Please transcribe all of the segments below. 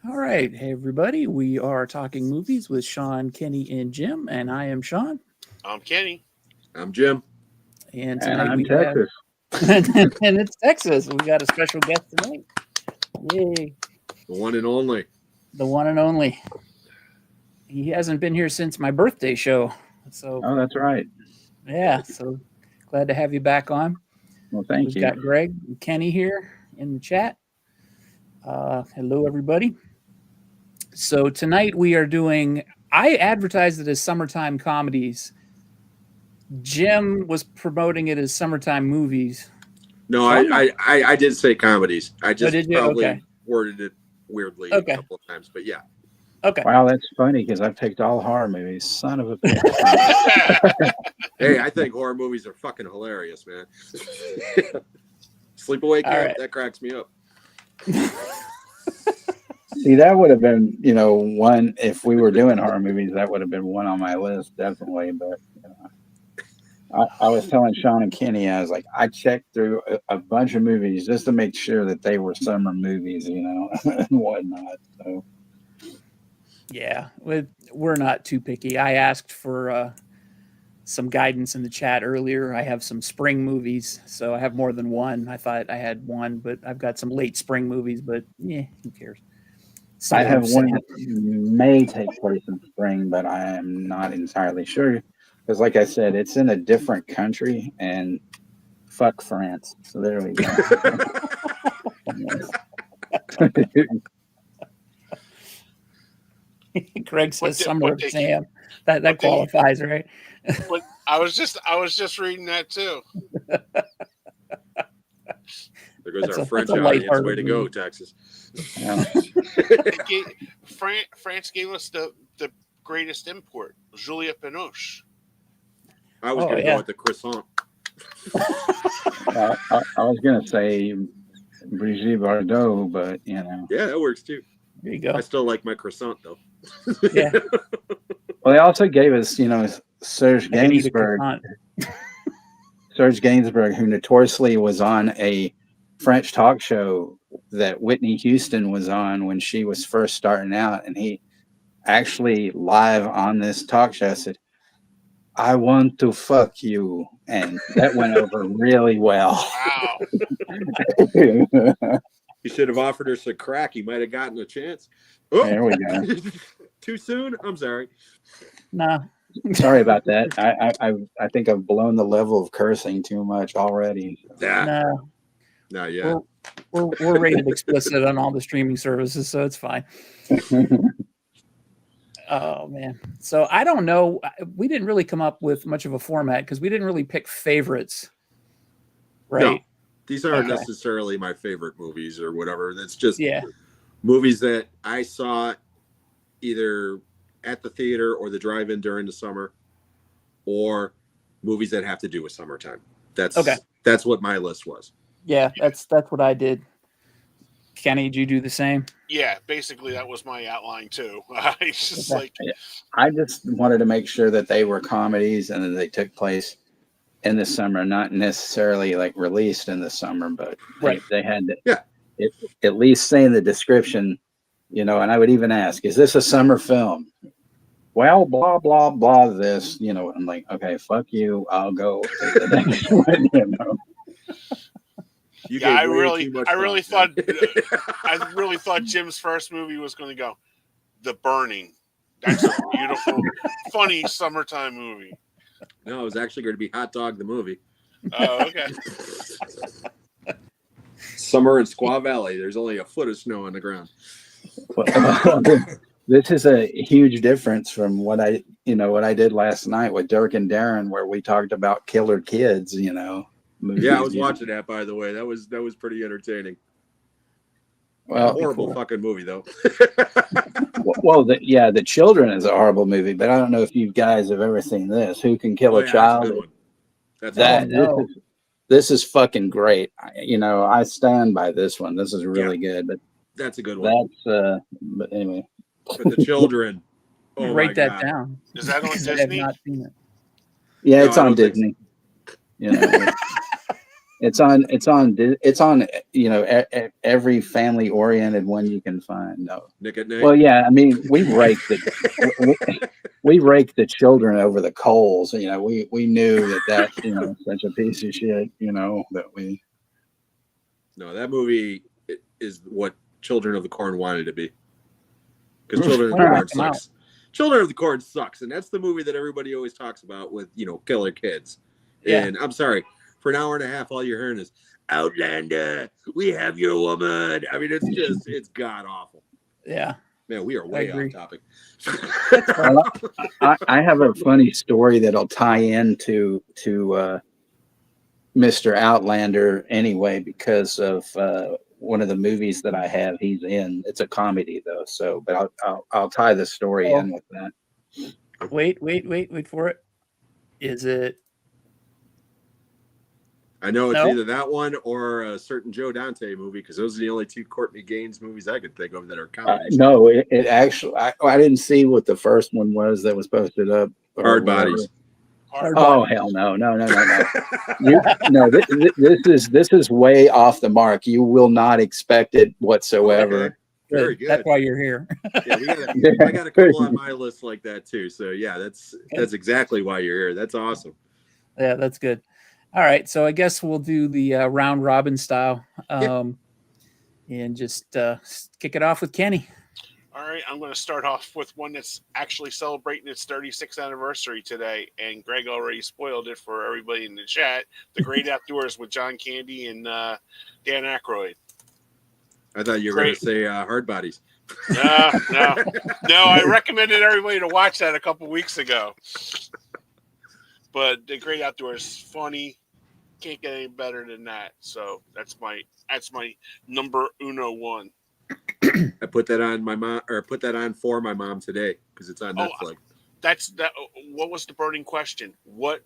All right. Hey, everybody. We are talking movies with Sean, Kenny, and Jim. And I am Sean. I'm Kenny. I'm Jim. And And tonight I'm we Texas. have. And it's Texas. We got a special guest tonight. Yay. The one and only. The one and only. He hasn't been here since my birthday show. So, Oh, that's right. yeah. So glad to have you back on. Well, thank We've you. got Greg and Kenny here in the chat. Hello, everybody. So tonight we are doing, I advertised it as Summertime Comedies. Jim was promoting it as Summertime Movies. No, I did say comedies. I just did you? probably Okay. worded it weirdly Okay. a couple of times, but yeah. Okay. Wow, that's funny because I picked all horror movies. Son of a bitch. Hey, I think horror movies are fucking hilarious, man. Sleepaway Camp, right. that cracks me up. See, that would have been, one, if we were doing horror movies, that would have been one on my list, definitely. But I was telling Sean and Kenny, I was like, I checked through a bunch of movies just to make sure that they were summer movies, and whatnot. So. Yeah, we're not too picky. I asked for some guidance in the chat earlier. I have some spring movies, so I have more than one. I thought I had one, but I've got some late spring movies, but yeah, who cares? I have one that may take place in spring, but I am not entirely sure. Because like I said, it's in a different country, and fuck France. So there we go. Greg says Summer of Sam. That qualifies, right? But I was just reading that too. There goes our French audience. Way to go, Texas. Yeah. France gave us the greatest import, Julia Binoche. I was going to go with the croissant. I was going to say Brigitte Bardot, but Yeah, that works too. There you go. I still like my croissant though. Yeah. Well, they also gave us, Serge Gainsbourg. Serge Gainsbourg, who notoriously was on a French talk show that Whitney Houston was on when she was first starting out, and he actually live on this talk show said, "I want to fuck you," and that went over really well. Wow. He should have offered her some crack. He might have gotten a chance. Oh, there we go. Too soon? I'm sorry. Nah. Sorry about that. I think I've blown the level of cursing too much already. No. Not yet. We're rated explicit on all the streaming services, so it's fine. Oh man. So I don't know. We didn't really come up with much of a format because we didn't really pick favorites. Right. No, these aren't necessarily my favorite movies or whatever. That's just movies that I saw either at the theater or the drive-in during the summer, or movies that have to do with summertime. That's what my list was. Yeah, that's what I did. Kenny, did you do the same? Yeah, basically that was my outline too. I just I just wanted to make sure that they were comedies and that they took place in the summer, not necessarily like released in the summer, but they had to at least say in the description, and I would even ask, is this a summer film? Well, blah, blah, blah, this, I'm like, okay, fuck you. I'll go to the next one, I really thought Jim's first movie was going to go The Burning. That's a beautiful, funny summertime movie. No, it was actually going to be Hot Dog the movie. Oh, okay. Summer in Squaw Valley. There's only a foot of snow on the ground. This is a huge difference from what I did last night with Dirk and Darren, where we talked about killer kids, movies, yeah, I was watching that, by the way. That was pretty entertaining. Well, horrible fucking movie though. The Children is a horrible movie, but I don't know if you guys have ever seen this. Who Can Kill a Child? This is fucking great. I stand by this one. This is really good. But that's a good one. But anyway. But The Children. Write that down. Is that on Disney? I have not seen it. Yeah, it's on Disney. It's on. You know, every family oriented one you can find. No. Nick at Night. Well, yeah. I mean, we raked we raked the children over the coals. You know, we knew that's such a piece of shit. You know that we. No, that movie is what Children of the Corn wanted to be. Because Children of the Corn sucks. Children of the Corn sucks, and that's the movie that everybody always talks about with killer kids. Yeah. And I'm sorry. For an hour and a half, all you're hearing is Outlander, we have your woman. I mean, it's god awful. Yeah. Man, we are way off topic. I have a funny story that'll tie into Mr. Outlander anyway, because of one of the movies that I have he's in. It's a comedy though, so but I'll tie the story in with that. Wait for it. Is it? I know it's either that one or a certain Joe Dante movie, because those are the only two Courtney Gaines movies I could think of that are comedies. No, it actually, I didn't see what the first one was that was posted up. Hard Bodies. Oh hell no! This is way off the mark. You will not expect it whatsoever. Okay. Very good. That's why you're here. Yeah, I got a couple on my list like that too. So yeah, that's exactly why you're here. That's awesome. Yeah, that's good. All right, so I guess we'll do the round robin style, and just kick it off with Kenny. All right, I'm going to start off with one that's actually celebrating its 36th anniversary today, and Greg already spoiled it for everybody in the chat. The Great Outdoors with John Candy and Dan Aykroyd. I thought you were going to say Hard Bodies. No. I recommended everybody to watch that a couple weeks ago. But The Great Outdoors, funny, can't get any better than that. So that's my number one. I put that on for my mom today because it's on Netflix. What was the burning question? What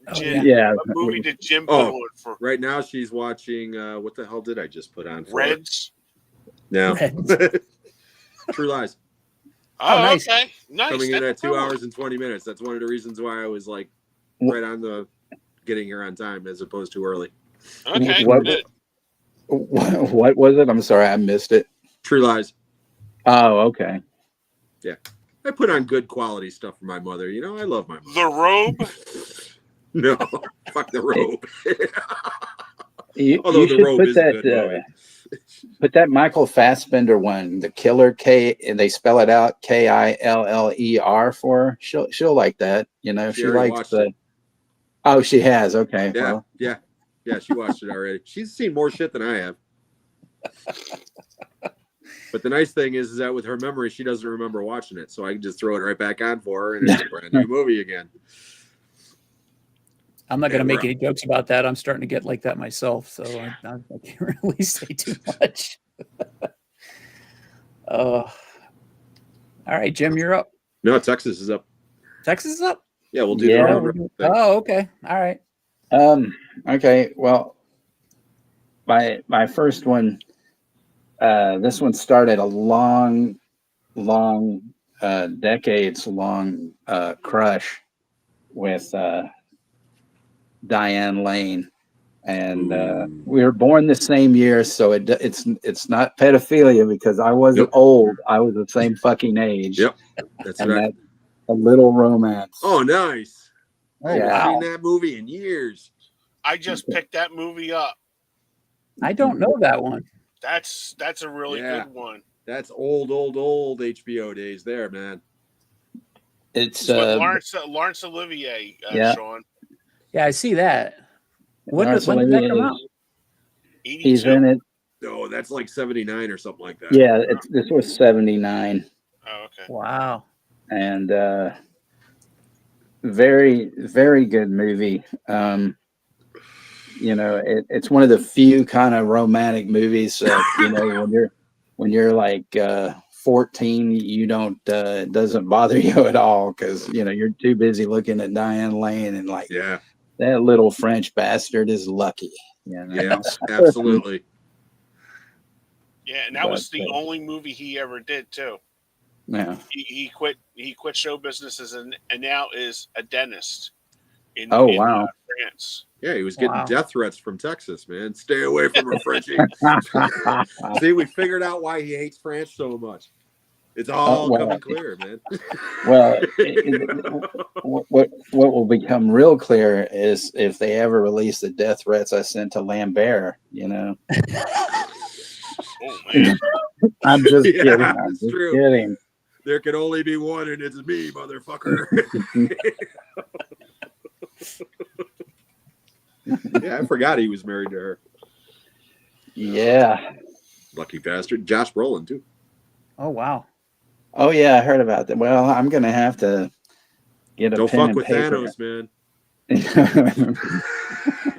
movie did Jim put on for? Right now she's watching. What the hell did I just put on for? Reds. No. True Lies. Oh, nice. Okay. Nice. Coming in at 2 hours and 20 minutes. That's one of the reasons why I was like right on the getting here on time as opposed to early. Okay. What was it? I'm sorry, I missed it. True Lies. Oh, okay. Yeah. I put on good quality stuff for my mother. I love my mother. The Robe? No. Fuck The Robe. Although The Robe is a good movie. Put that Michael Fassbender one, The Killer, and they spell it out Killer for her. She'll like that. She likes the. Oh, she has. Okay. Yeah. Well. Yeah. She watched it already. She's seen more shit than I have. But the nice thing is that with her memory, she doesn't remember watching it, so I can just throw it right back on for her, and it's a brand new movie again. I'm not going to make any jokes about that. I'm starting to get like that myself, so I can't really say too much. All right, Jim, you're up. No, Texas is up. Texas is up? Yeah, we'll do that. Oh, okay. All right. Okay. Well, my first one. This one started a long, decades-long crush with Diane Lane, and we were born the same year, so it's not pedophilia because I wasn't old. I was the same fucking age. Yep, that's right. That's A Little Romance. Oh, nice! I haven't wow. seen that movie in years. I just picked that movie up. I don't know that one. That's a really good one. That's old HBO days there, man. It's Laurence Olivier, Sean. Yeah, I see that. When did that come out? 82. He's in it. No, that's like 79 or something like that. Yeah, this was 79. Oh, okay. Wow. And very, very good movie. It's one of the few kind of romantic movies when you're like 14, you don't it doesn't bother you at all because you're too busy looking at Diane Lane and like that little French bastard is lucky. Yeah, absolutely. Yeah, and that was the only movie he ever did too. Yeah, he quit show business and now is a dentist. In wow. France. Yeah, he was getting death threats from Texas, man. Stay away from her, Frenchie. See, we figured out why he hates France so much. It's all coming clear, man. Well, what will become real clear is if they ever release the death threats I sent to Lambert, you know. Oh, man. I'm just kidding. I'm just kidding. There can only be one, and it's me, motherfucker. Yeah, I forgot he was married to her. Yeah. Lucky bastard. Josh Brolin, too. Oh, wow. Oh, yeah, I heard about that. Well, I'm going to have to get a Don't pen fuck and with paper. Thanos, man.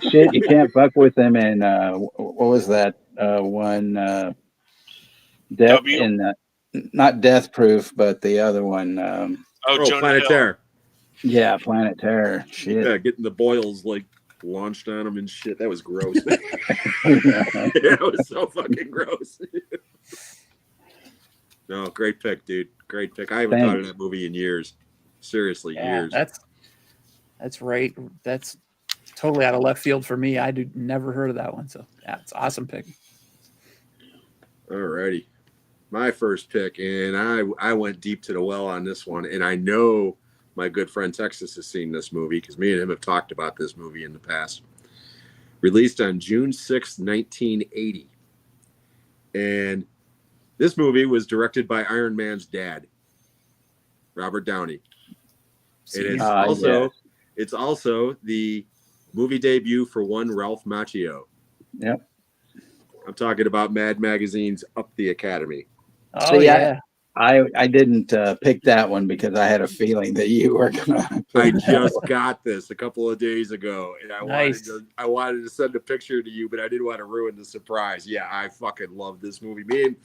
Shit, you can't fuck with them in, what was that one? Death in, not Death Proof, but the other one. Planet Terror. Yeah, Planet Terror. Shit. Yeah, getting the boils like launched on him and shit. That was gross. That was so fucking gross. No, great pick, dude. Great pick. I haven't thought of that movie in years. Seriously, years. That's right. That's totally out of left field for me. I never heard of that one. So yeah, it's an awesome pick. Alrighty. My first pick, and I went deep to the well on this one, and I know my good friend Texas has seen this movie because me and him have talked about this movie in the past. Released on June 6th, 1980. And this movie was directed by Iron Man's dad, Robert Downey. It's also the movie debut for one Ralph Macchio. Yep. I'm talking about Mad Magazine's Up the Academy. Oh, so, yeah. I didn't pick that one because I had a feeling that you were gonna. I just got this a couple of days ago, and I wanted to send a picture to you, but I didn't want to ruin the surprise. Yeah, I fucking love this movie. Me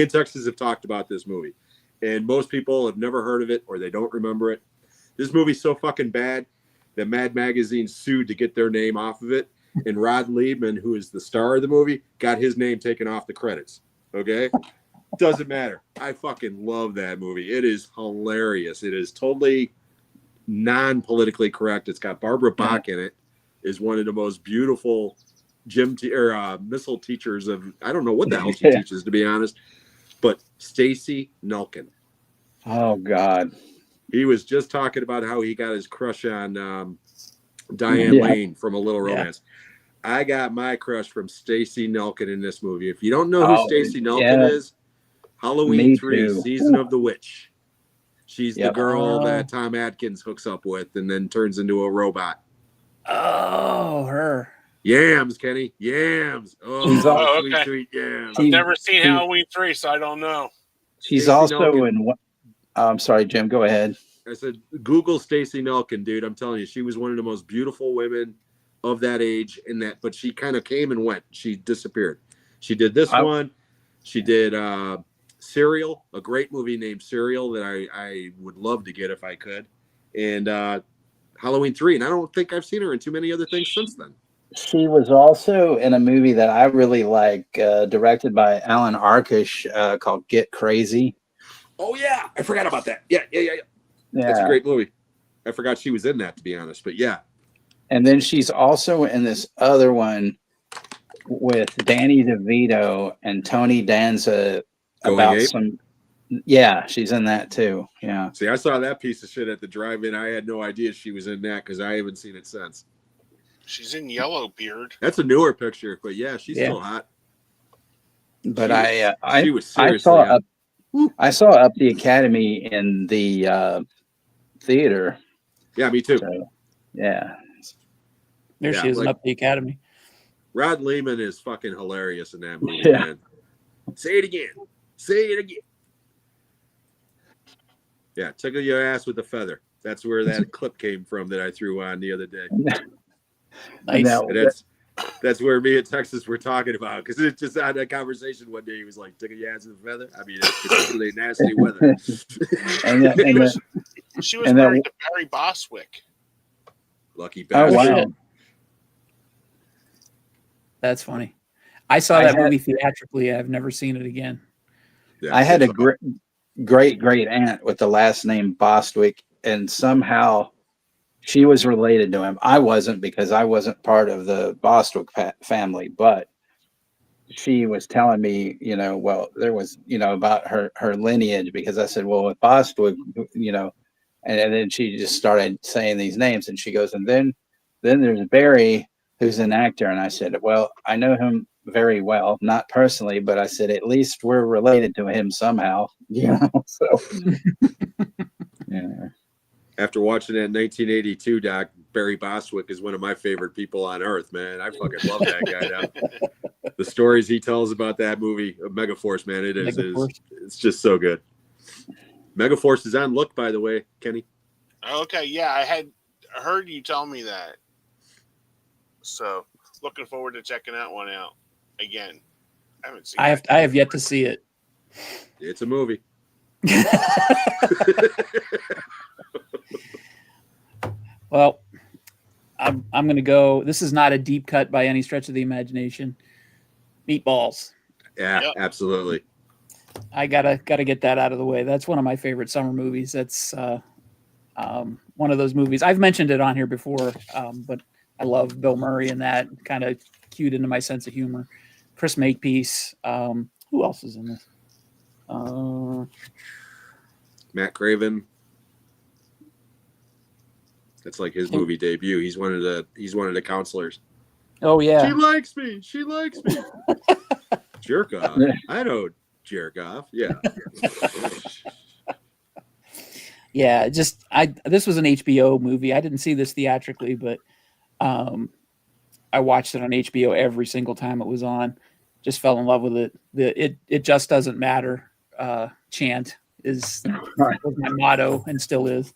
and Texas have talked about this movie, and most people have never heard of it or they don't remember it. This movie's so fucking bad that Mad Magazine sued to get their name off of it, and Rod Liebman, who is the star of the movie, got his name taken off the credits. Okay. Doesn't matter. I fucking love that movie. It is hilarious. It is totally non-politically correct. It's got Barbara Bach in it. Is one of the most beautiful missile teachers of. I don't know what the hell she teaches, to be honest. But Stacy Nelkin. Oh God. He was just talking about how he got his crush on Diane Lane from A Little Romance. I got my crush from Stacy Nelkin in this movie. If you don't know who Stacy Nelkin is. Halloween 3, Season of the Witch. She's the girl that Tom Atkins hooks up with and then turns into a robot. Oh, her. Yams, Kenny. Yams. Oh, sweet Yams. I've never seen Halloween 3, so I don't know. She's Stacey also Nelkin. In what? I'm sorry, Jim. Go ahead. I said, Google Stacy Nelkin, dude. I'm telling you, she was one of the most beautiful women of that age but she kind of came and went. She disappeared. She did this one. She did Serial, a great movie named Serial that I would love to get if I could, and Halloween 3, and I don't think I've seen her in too many other things since then. She was also in a movie that I really like, directed by Alan Arkush, called Get Crazy. Oh yeah, I forgot about that. Yeah. That's a great movie. I forgot she was in that, to be honest, but yeah. And then she's also in this other one with Danny DeVito and Tony Danza. She's in that too. Yeah. See, I saw that piece of shit at the drive-in. I had no idea she was in that because I haven't seen it since. She's in Yellowbeard. That's a newer picture, but yeah, she's still hot. But she was seriously hot. I saw Up the Academy in the theater. Yeah, me too. So, yeah. There she is, Up the Academy. Rod Lehman is fucking hilarious in that movie, man. Say it again. Say it again. Yeah, tickle your ass with a feather. That's where that clip came from that I threw on the other day. Nice. And that's where me and Texas were talking about, because it just had that conversation one day. He was like, tickle your ass with a feather. I mean, it's really nasty weather. She was married to Barry Bostwick. Lucky bastard. Oh, wow. That's funny. I saw that movie theatrically. I've never seen it again. Yeah, I had a great aunt with the last name Bostwick, and somehow she was related to him. I wasn't, because I wasn't part of the Bostwick family, but she was telling me, well, there was, about her lineage, because I said, well, with Bostwick, and then she just started saying these names, and she goes, and then there's Barry, who's an actor. And I said, well, I know him very well, not personally, but I said, at least we're related to him somehow, so yeah. After watching that 1982 doc, Barry Bostwick is one of my favorite people on earth, man. I fucking love that guy now. The stories he tells about that movie, Megaforce, man, it's just so good. Megaforce is on Look, by the way, Kenny. Okay, yeah, I had heard you tell me that. So, looking forward to checking that one out again. I haven't seen it. I have yet to see it. It's a movie. Well, I'm going to go. This is not a deep cut by any stretch of the imagination. Meatballs. Yeah, yep. Absolutely. I gotta get that out of the way. That's one of my favorite summer movies. That's one of those movies. I've mentioned it on here before, but I love Bill Murray in that. Kind of cued into my sense of humor. Chris Makepeace. Who else is in this? Matt Craven. That's like his movie debut. He's one of the counselors. Oh yeah. She likes me. She likes me. Jerk off. I know jerk off. Yeah. Yeah. This was an HBO movie. I didn't see this theatrically, but I watched it on HBO every single time it was on. Just fell in love with it. It just doesn't matter. Chant was my motto and still is.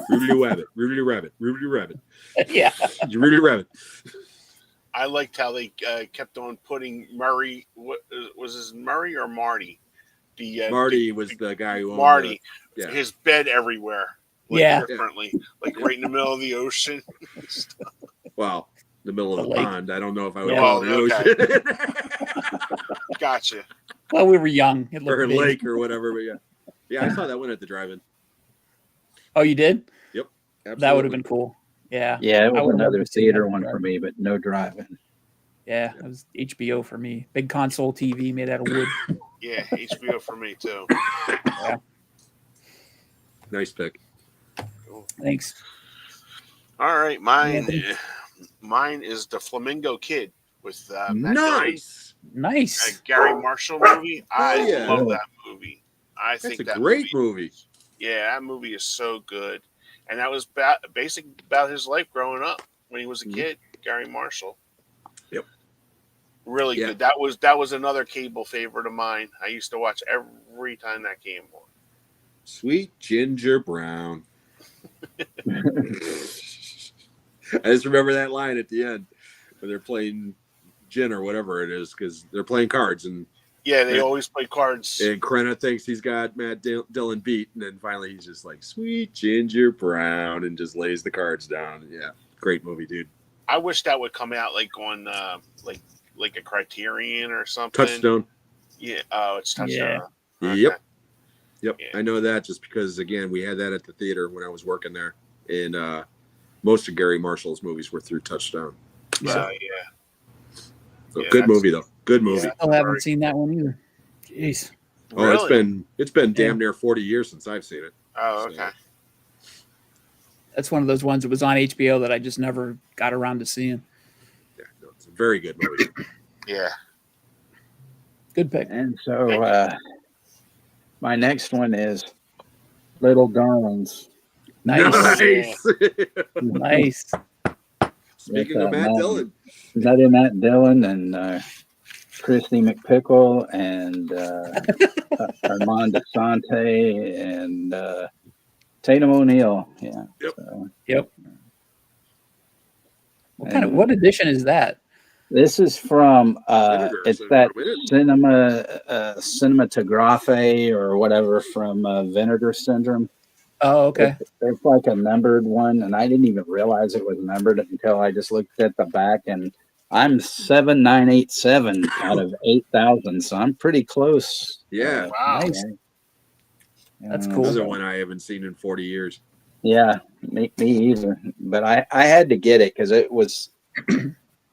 Ruby Rabbit, Ruby Rabbit, Ruby Rabbit. Yeah. Ruby Rabbit. I liked how they kept on putting Murray. What was his Murray or Marty? Marty was the guy who owned Marty. His bed everywhere. Differently, like right in the middle of the ocean. Well, the middle of the pond. I don't know if I would call it the ocean. Gotcha. Well, we were young. It or a big. Lake or whatever. But yeah, I saw that one at the drive-in. Oh, you did? Yep. Absolutely. That would have been cool. Yeah. Yeah, it was another theater one for me, but no drive-in. Yeah, it was HBO for me. Big console TV made out of wood. Yeah, HBO for me too. Yeah. Nice pick. Cool. Thanks. All right, mine is The Flamingo Kid with Matt nice. Nice. Gary Marshall movie. I love that movie. I think that's a great movie. Yeah, that movie is so good. And that was basically about his life growing up when he was a kid, Gary Marshall. Yep. Really good. That was another cable favorite of mine. I used to watch every time that came on. Sweet Ginger Brown. I just remember that line at the end when they're playing gin or whatever it is, because they're playing cards. And yeah, they always play cards. And Krenna thinks he's got Matt Dillon beat, and then finally he's just like, Sweet Ginger Brown, and just lays the cards down. Yeah, great movie, dude. I wish that would come out like on like a Criterion or something. Touchstone. Yeah. Oh, it's Touchstone. Yeah. Okay. Yep. Yeah. I know that just because, again, we had that at the theater when I was working there, and most of Gary Marshall's movies were through Touchstone. So, So good movie though. Good movie. I still haven't seen that one either. Jeez. Oh, really? It's been damn near 40 years since I've seen it. Oh, okay. So. That's one of those ones that was on HBO that I just never got around to seeing. Yeah, no, it's a very good movie. Yeah. Good pick. And so my next one is Little Darlings. Nice. Nice. Speaking of Matt Dillon. Matt Dillon and Christy McPickle and Armand DeSante and Tatum O'Neal. Yeah. Yep. So, yep. What edition is that? This is from it's that cinematography or whatever from Vinegar Syndrome. Oh, okay. It's like a numbered one, and I didn't even realize it was numbered until I just looked at the back, and I'm 7987 out of 8,000, so I'm pretty close. Yeah. Wow. Nice. That's cool. Another one I haven't seen in 40 years. Yeah, me either. But I had to get it because it was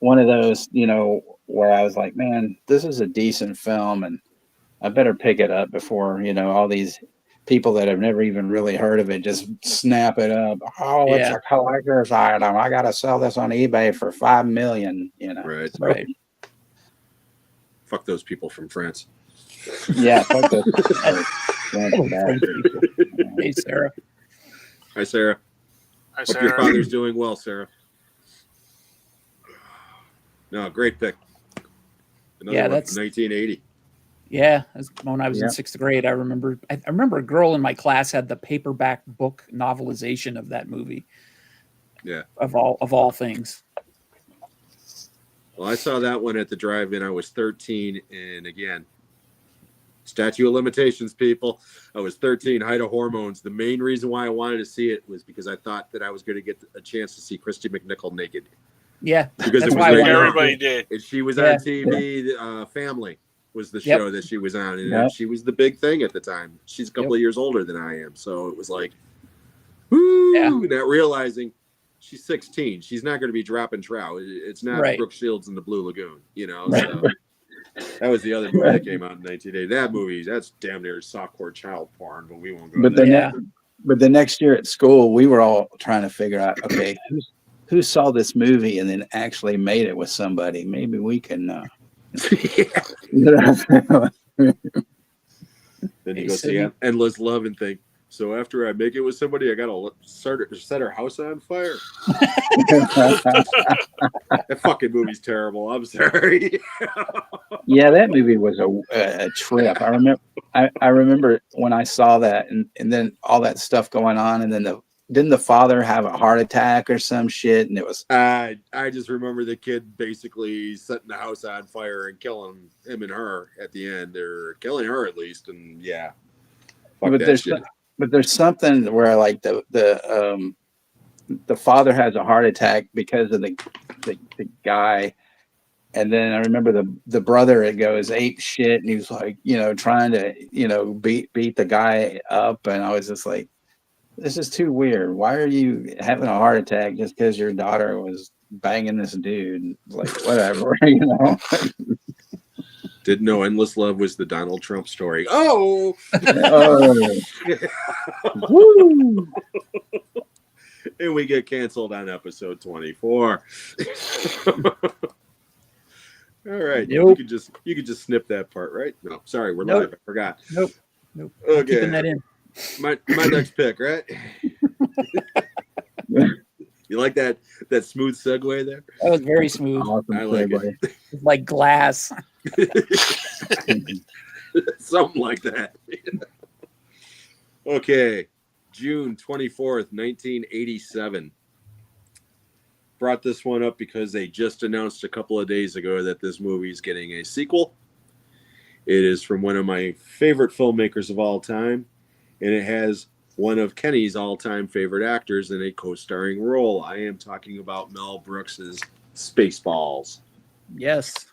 one of those, where I was like, man, this is a decent film, and I better pick it up before, all these people that have never even really heard of it just snap it up. Oh, it's a collector's item. I got to sell this on eBay for $5 million. Right. So, right. Fuck those people from France. Yeah, fuck those. Hey, Sarah. Hi, Sarah. Hi, Hope your father's doing well, Sarah. No, great pick. Another one that's from 1980. Yeah, when I was in 6th grade, I remember a girl in my class had the paperback book novelization of that movie. Yeah. Of all things. Well, I saw that one at the drive-in. I was 13, and again, statute of limitations, people. I was 13, height of hormones. The main reason why I wanted to see it was because I thought that I was going to get a chance to see Christy McNichol naked. Yeah, because that's it was why everybody did. And she was on TV. Family was the show that she was on, and she was the big thing at the time. She's a couple of years older than I am, so it was like, woo! Not realizing she's 16. She's not going to be dropping trout. It's not Brooke Shields in the Blue Lagoon, So that was the other movie that came out in 1980. That movie, that's damn near softcore child porn, but we won't go. But the next year at school, we were all trying to figure out, okay, who saw this movie and then actually made it with somebody? Maybe we can. Then you go see Endless Love and think, so after I make it with somebody, I gotta set her house on fire. That fucking movie's terrible. I'm sorry. Yeah, that movie was a trip. I remember when I saw that, and then all that stuff going on, and then didn't the father have a heart attack or some shit? And it was I just remember the kid basically setting the house on fire and killing him and her at the end, or killing her at least. And but there's something where like the father has a heart attack because of the guy. And then I remember the brother, it goes ape shit, and he was like, trying to, beat the guy up. And I was just like, this is too weird. Why are you having a heart attack just because your daughter was banging this dude? Like, whatever, Didn't know Endless Love was the Donald Trump story. Oh! Woo! And we get canceled on episode 24. All right. You could just snip that part, right? No, sorry, we're live. I forgot. Nope. Okay. I'm keeping that in. My next pick, right? You like that smooth segue there? That was very smooth. Awesome. I like it. It's like glass. Something like that. Okay. June 24th, 1987. Brought this one up because they just announced a couple of days ago that this movie is getting a sequel. It is from one of my favorite filmmakers of all time, and it has one of Kenny's all-time favorite actors in a co-starring role. I am talking about Mel Brooks's Spaceballs. Yes.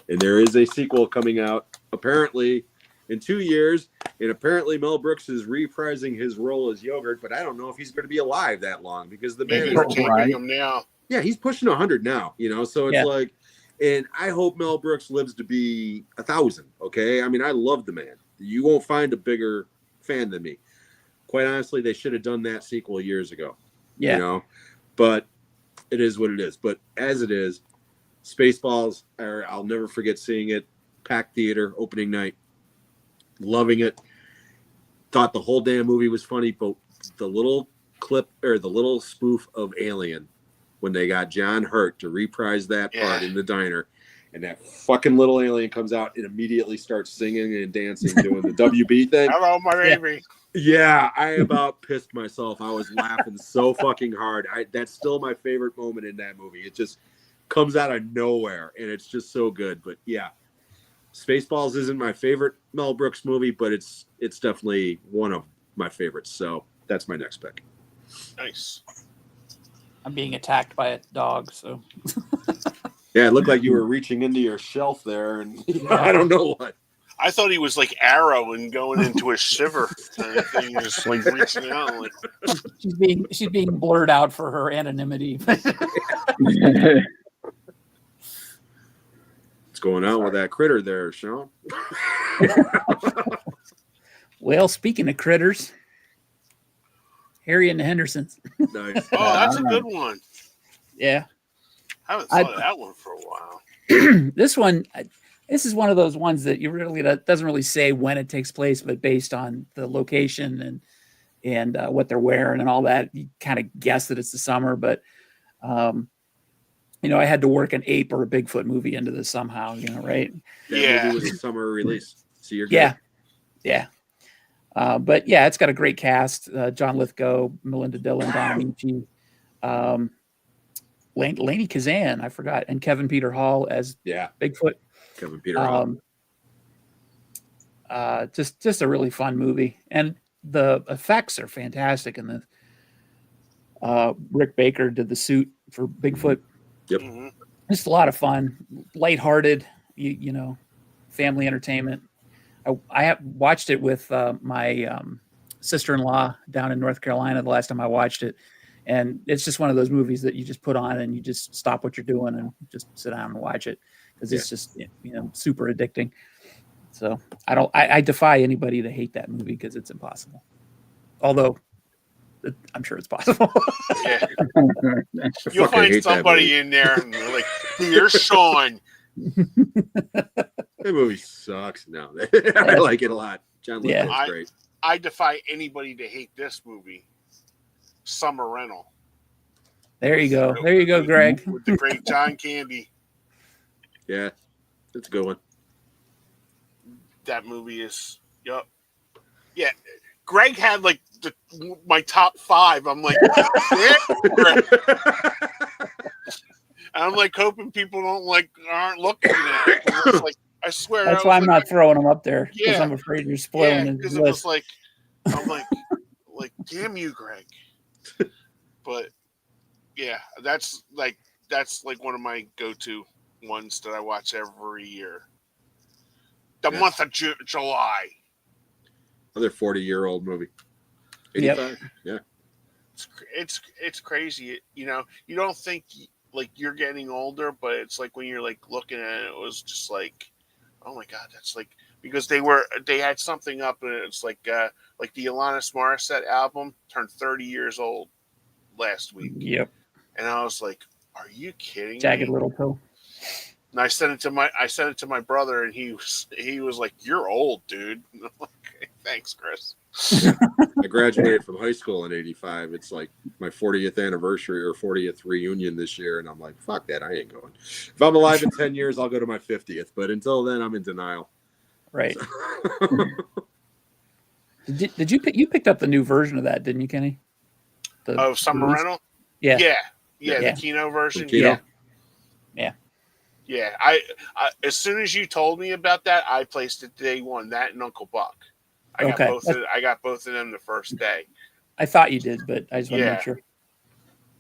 And there is a sequel coming out, apparently, in 2 years, and apparently Mel Brooks is reprising his role as Yogurt, but I don't know if he's going to be alive that long because the man is taping him now. Yeah, he's pushing 100 now, so it's like, and I hope Mel Brooks lives to be 1,000, okay? I mean, I love the man. You won't find a bigger fan than me. Quite honestly, they should have done that sequel years ago. Yeah. But it is what it is. But as it is, Spaceballs, I'll never forget seeing it. Packed theater, opening night. Loving it. Thought the whole damn movie was funny, but the little clip or the little spoof of Alien when they got John Hurt to reprise that part in the diner, and that fucking little alien comes out and immediately starts singing and dancing, doing the WB thing. Hello, my baby. Yeah, I about pissed myself. I was laughing so fucking hard. That's still my favorite moment in that movie. It just comes out of nowhere, and it's just so good. But yeah, Spaceballs isn't my favorite Mel Brooks movie, but it's definitely one of my favorites. So that's my next pick. Nice. I'm being attacked by a dog, so. Yeah, it looked like you were reaching into your shelf there, and I don't know what. I thought he was like Arrow and going into a shiver kind of thing, just like reaching out. Like she's being blurred out for her anonymity. What's going on with that critter there, Sean? Well, speaking of critters, Harry and the Hendersons. Nice. oh, that's a good one. Yeah. I haven't thought of that one for a while. This is one of those ones that you really doesn't really say when it takes place, but based on the location and what they're wearing and all that, you kind of guess that it's the summer. But I had to work an ape or a Bigfoot movie into this somehow, right? That movie was a summer release, so you're good. Yeah. But yeah, it's got a great cast: John Lithgow, Melinda Dillon, Don Amici, Lainey Kazan, I forgot, and Kevin Peter Hall as Bigfoot. Kevin Peter Hall. Just a really fun movie, and the effects are fantastic. And the Rick Baker did the suit for Bigfoot. Yep, just a lot of fun, lighthearted, family entertainment. I watched it with my sister-in-law down in North Carolina the last time I watched it. And it's just one of those movies that you just put on and you just stop what you're doing and just sit down and watch it because it's just super addicting. So I defy anybody to hate that movie because it's impossible. Although I'm sure it's possible. Yeah. You'll find somebody in there and they're like, "Here's Sean." That movie sucks. No, I like it a lot. John Lithgow's great. I defy anybody to hate this movie. Summer Rental. There you go. There you go, Greg. With the great John Candy. Yeah, that's a good one. That movie is, Yeah. Greg had like my top 5. I'm like, and I'm like hoping people aren't looking at it. It's like, I swear. That's why I'm not throwing them up there because I'm afraid you're spoiling his list. It was I'm like, damn you, Greg. But yeah, that's like one of my go-to ones that I watch every year. The month of July. Another 40-year-old movie. 85. Yep. Yeah. It's crazy. You don't think like you're getting older, but it's like when you're like looking at it, it was just like, oh my God, that's like, because they had something up and it's like the Alanis Morissette album turned 30 years old last week. Yep. And I was like, are you kidding Jagged me? Little Pill. And I sent it to my brother and he was like, you're old, dude. And I'm like, okay, thanks, Chris. I graduated from high school in 85. It's like my 40th anniversary or 40th reunion this year. And I'm like, fuck that. I ain't going. If I'm alive in 10 years, I'll go to my 50th. But until then, I'm in denial. Right. So. Did you picked up the new version of that, didn't you, Kenny? Summer Rental? Yeah. The Kino version. Kino? Yeah. I as soon as you told me about that, I placed it day one. That and Uncle Buck. I got both of them the first day. I thought you did, but I just want to make sure.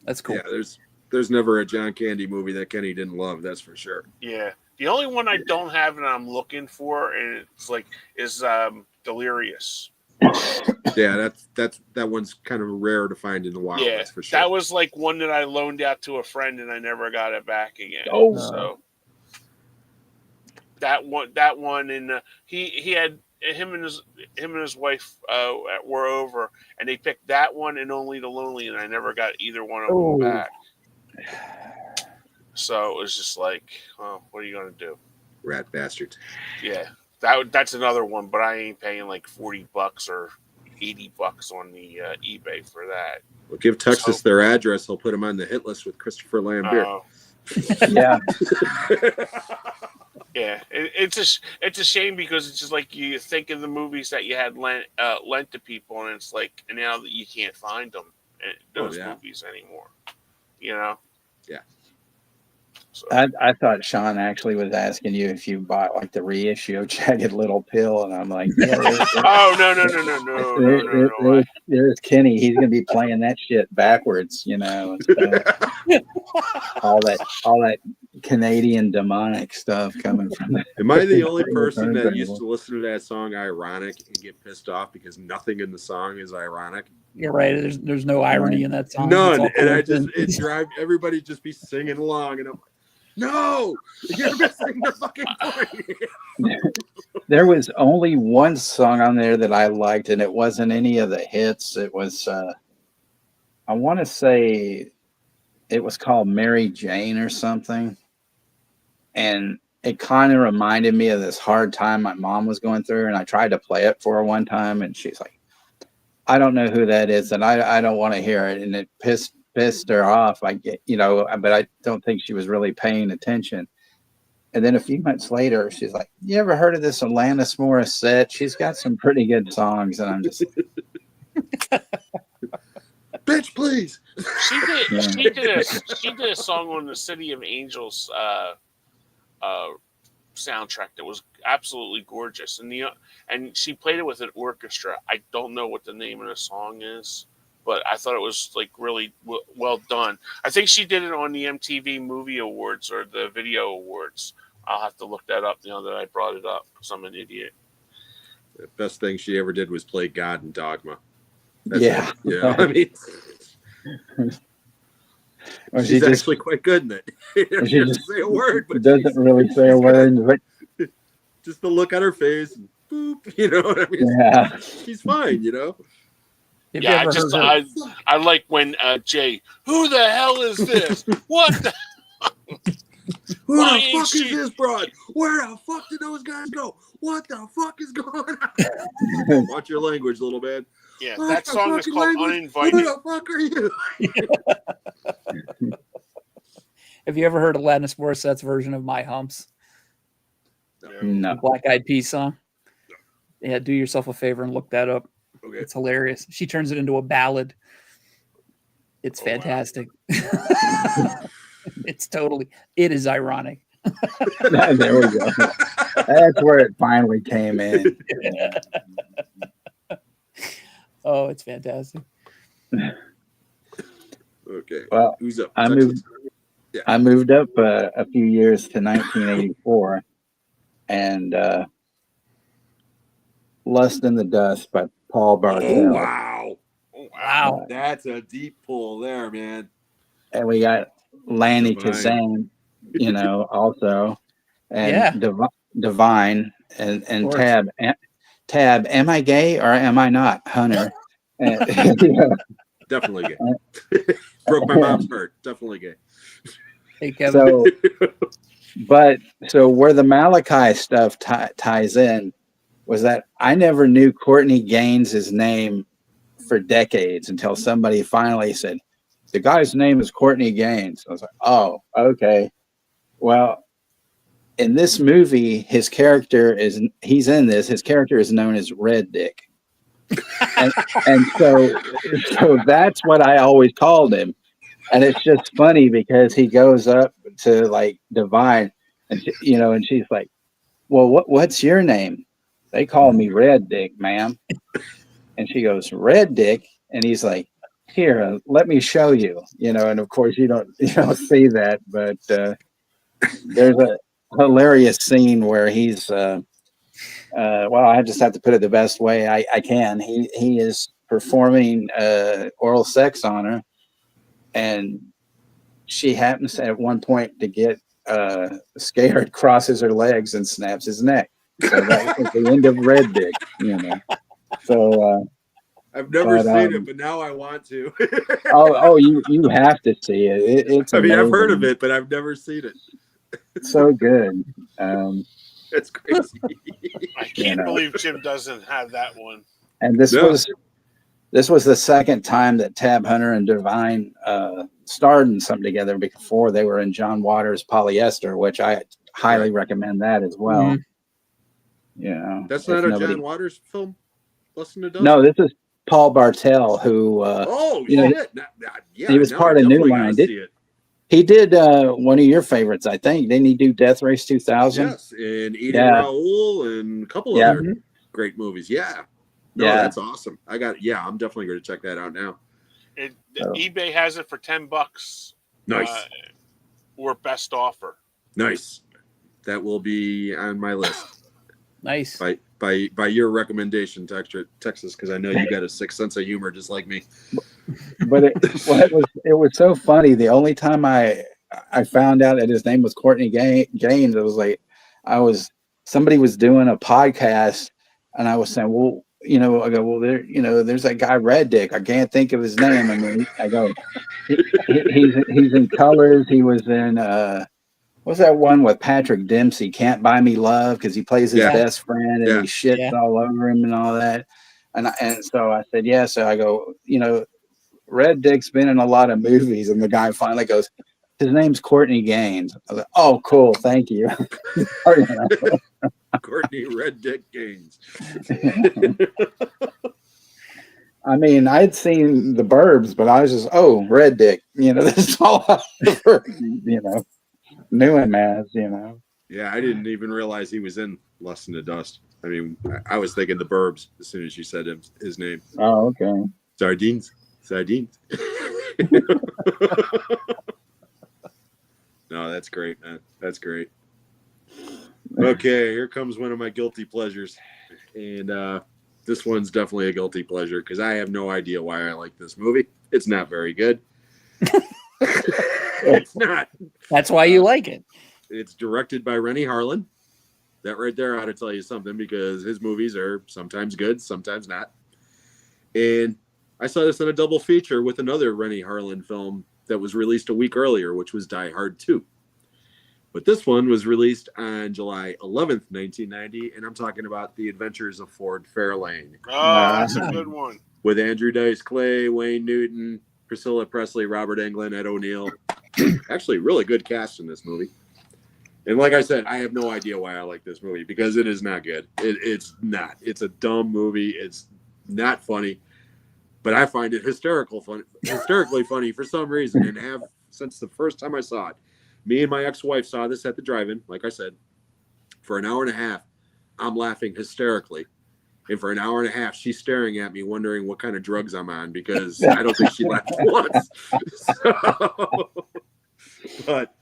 That's cool. Yeah, there's never a John Candy movie that Kenny didn't love. That's for sure. Yeah. The only one I don't have and I'm looking for, and it's like, is Delirious. Yeah, that one's kind of rare to find in the wild. Yeah, that's for sure. That was like one that I loaned out to a friend and I never got it back again. Oh, so that one, and he had him and his wife were over, and they picked that one and Only the Lonely, and I never got either one of them back. So it was just like, oh, what are you gonna do? Rat bastards. Yeah, that's another one, but I ain't paying like $40 or $80 on the eBay for that. Well, give Texas their address. I'll put them on the hit list with Christopher Lambert. Yeah. Yeah, it's a shame because it's just like you think of the movies that you had lent to people, and it's like, and now that you can't find them those movies anymore, Yeah. So. I thought Sean actually was asking you if you bought like the reissue of Jagged Little Pill, and I'm like, yeah. No. There's Kenny. He's gonna be playing that shit backwards, all that Canadian demonic stuff coming from that. Am I the only person that used to listen to that song ironic and get pissed off because nothing in the song is ironic? You're right. There's no irony in that song. None. And it drive everybody just be singing along, and I'm like, no, you're missing the fucking point. There was only one song on there that I liked, and it wasn't any of the hits. It was, I want to say, it was called Mary Jane or something. And it kind of reminded me of this hard time my mom was going through. And I tried to play it for her one time, and she's like, I don't know who that is, and I don't want to hear it. And it pissed her off. I get, but I don't think she was really paying attention. And then a few months later, she's like, you ever heard of this Alanis Morissette? She's got some pretty good songs. And I'm just bitch, please. She did a song on the City of Angels soundtrack that was absolutely gorgeous, and she played it with an orchestra. I don't know what the name of the song is, but I thought it was like really well done. I think she did it on the MTV Movie Awards or the Video Awards. I'll have to look that up now that I brought it up because I'm an idiot. The best thing she ever did was play God in Dogma. Yeah. I mean, well, she's actually quite good in it. She doesn't say a word, but doesn't really say a word. But just the look on her face, and boop, you know what I mean? Yeah, she's fine, Yeah, I like when Jay, who the hell is this? What the? Who the fuck is this broad? Where the fuck did those guys go? What the fuck is going on? Watch your language, little man. Yeah, that song is called Uninvited. Who the fuck are you? Have you ever heard Alanis Morissette's version of My Humps? No. The Black Eyed Peas song? Yeah, do yourself a favor and look that up. Okay. It's hilarious. She turns it into a ballad. It's fantastic. Wow. It is ironic. There we go. That's where it finally came in. Oh, it's fantastic. Okay. Well, who's up? I moved up a few years to 1984, and "Lust in the Dust" by Paul Bartel. Oh, wow! Wow, that's a deep pull there, man. And we got Lanny Kazan, also, and Divine, and Tab. Am I gay or am I not, Hunter? Definitely gay. Broke my mom's heart. Definitely gay. Hey, Kevin. So where the Malachi stuff ties in was that I never knew Courtney Gaines' name for decades until somebody finally said, the guy's name is Courtney Gaines. I was like, oh, okay. Well, in this movie, his character is known as Red Dick. and so that's what I always called him. And it's just funny because he goes up to like Divine and she's like, well, what's your name? They call me Red Dick, ma'am. And she goes, Red Dick. And he's like, here, let me show you, and of course you don't see that, but there's a hilarious scene where he's I just have to put it the best way I can. He is performing oral sex on her, and she happens at one point to get scared, crosses her legs and snaps his neck. So that was the end of Red Dick, So I've never seen it, but now I want to. you have to see it. It's amazing. I've heard of it, but I've never seen it. It's so good. That's crazy. I can't believe Jim doesn't have that one. And this was the second time that Tab Hunter and Divine starred in something together. Before they were in John Waters' Polyester, which I highly recommend that as well. Mm-hmm. That's not a John Waters film. Lust in the Dust? No, this is Paul Bartel, who shit. He was part of New Line. He did one of your favorites, I think. Didn't he do Death Race 2000? Yes, and Edie Raoul and a couple other great movies. Yeah. No, that's awesome. I'm definitely going to check that out now. eBay has it for $10. Nice. Or best offer. Nice. That will be on my list. Nice. By your recommendation, Texas, because I know you got a sick sense of humor just like me. But it was so funny. The only time I found out that his name was Courtney Gaines, it was like somebody was doing a podcast, and I was saying, well, I go, well, there's that guy Red Dick. I can't think of his name. I mean, I go, he's in Colors. He was in what's that one with Patrick Dempsey? Can't Buy Me Love, because he plays his best friend and he shits all over him and all that. And so I said, yeah. So I go, Red Dick's been in a lot of movies, and the guy finally goes, his name's Courtney Gaines. I was like, oh, cool, thank you. Courtney Red Dick Gaines. I mean, I'd seen The Burbs, but I was just, Red Dick. This is all I ever, knew him as, Yeah, I didn't even realize he was in Lust and the Dust. I mean, I was thinking The Burbs as soon as you said his name. Oh, okay. Sardines. No, that's great, man. That's great. Okay, here comes one of my guilty pleasures. And this one's definitely a guilty pleasure because I have no idea why I like this movie. It's not very good. It's not. That's why you like it. It's directed by Rennie Harlan. That right there ought to tell you something, because his movies are sometimes good, sometimes not. And I saw this in a double feature with another Rennie Harlan film that was released a week earlier, which was Die Hard 2. But this one was released on July 11th, 1990, and I'm talking about The Adventures of Ford Fairlane. Oh, that's a good one. With Andrew Dice Clay, Wayne Newton, Priscilla Presley, Robert Englund, Ed O'Neill. Actually, really good cast in this movie. And like I said, I have no idea why I like this movie, because it is not good. It's not. It's a dumb movie. It's not funny. But I find it hysterically funny for some reason, and have since the first time I saw it. Me and my ex-wife saw this at the drive-in, like I said, for an hour and a half. I'm laughing hysterically. And for an hour and a half, she's staring at me, wondering what kind of drugs I'm on, because I don't think she laughed once. But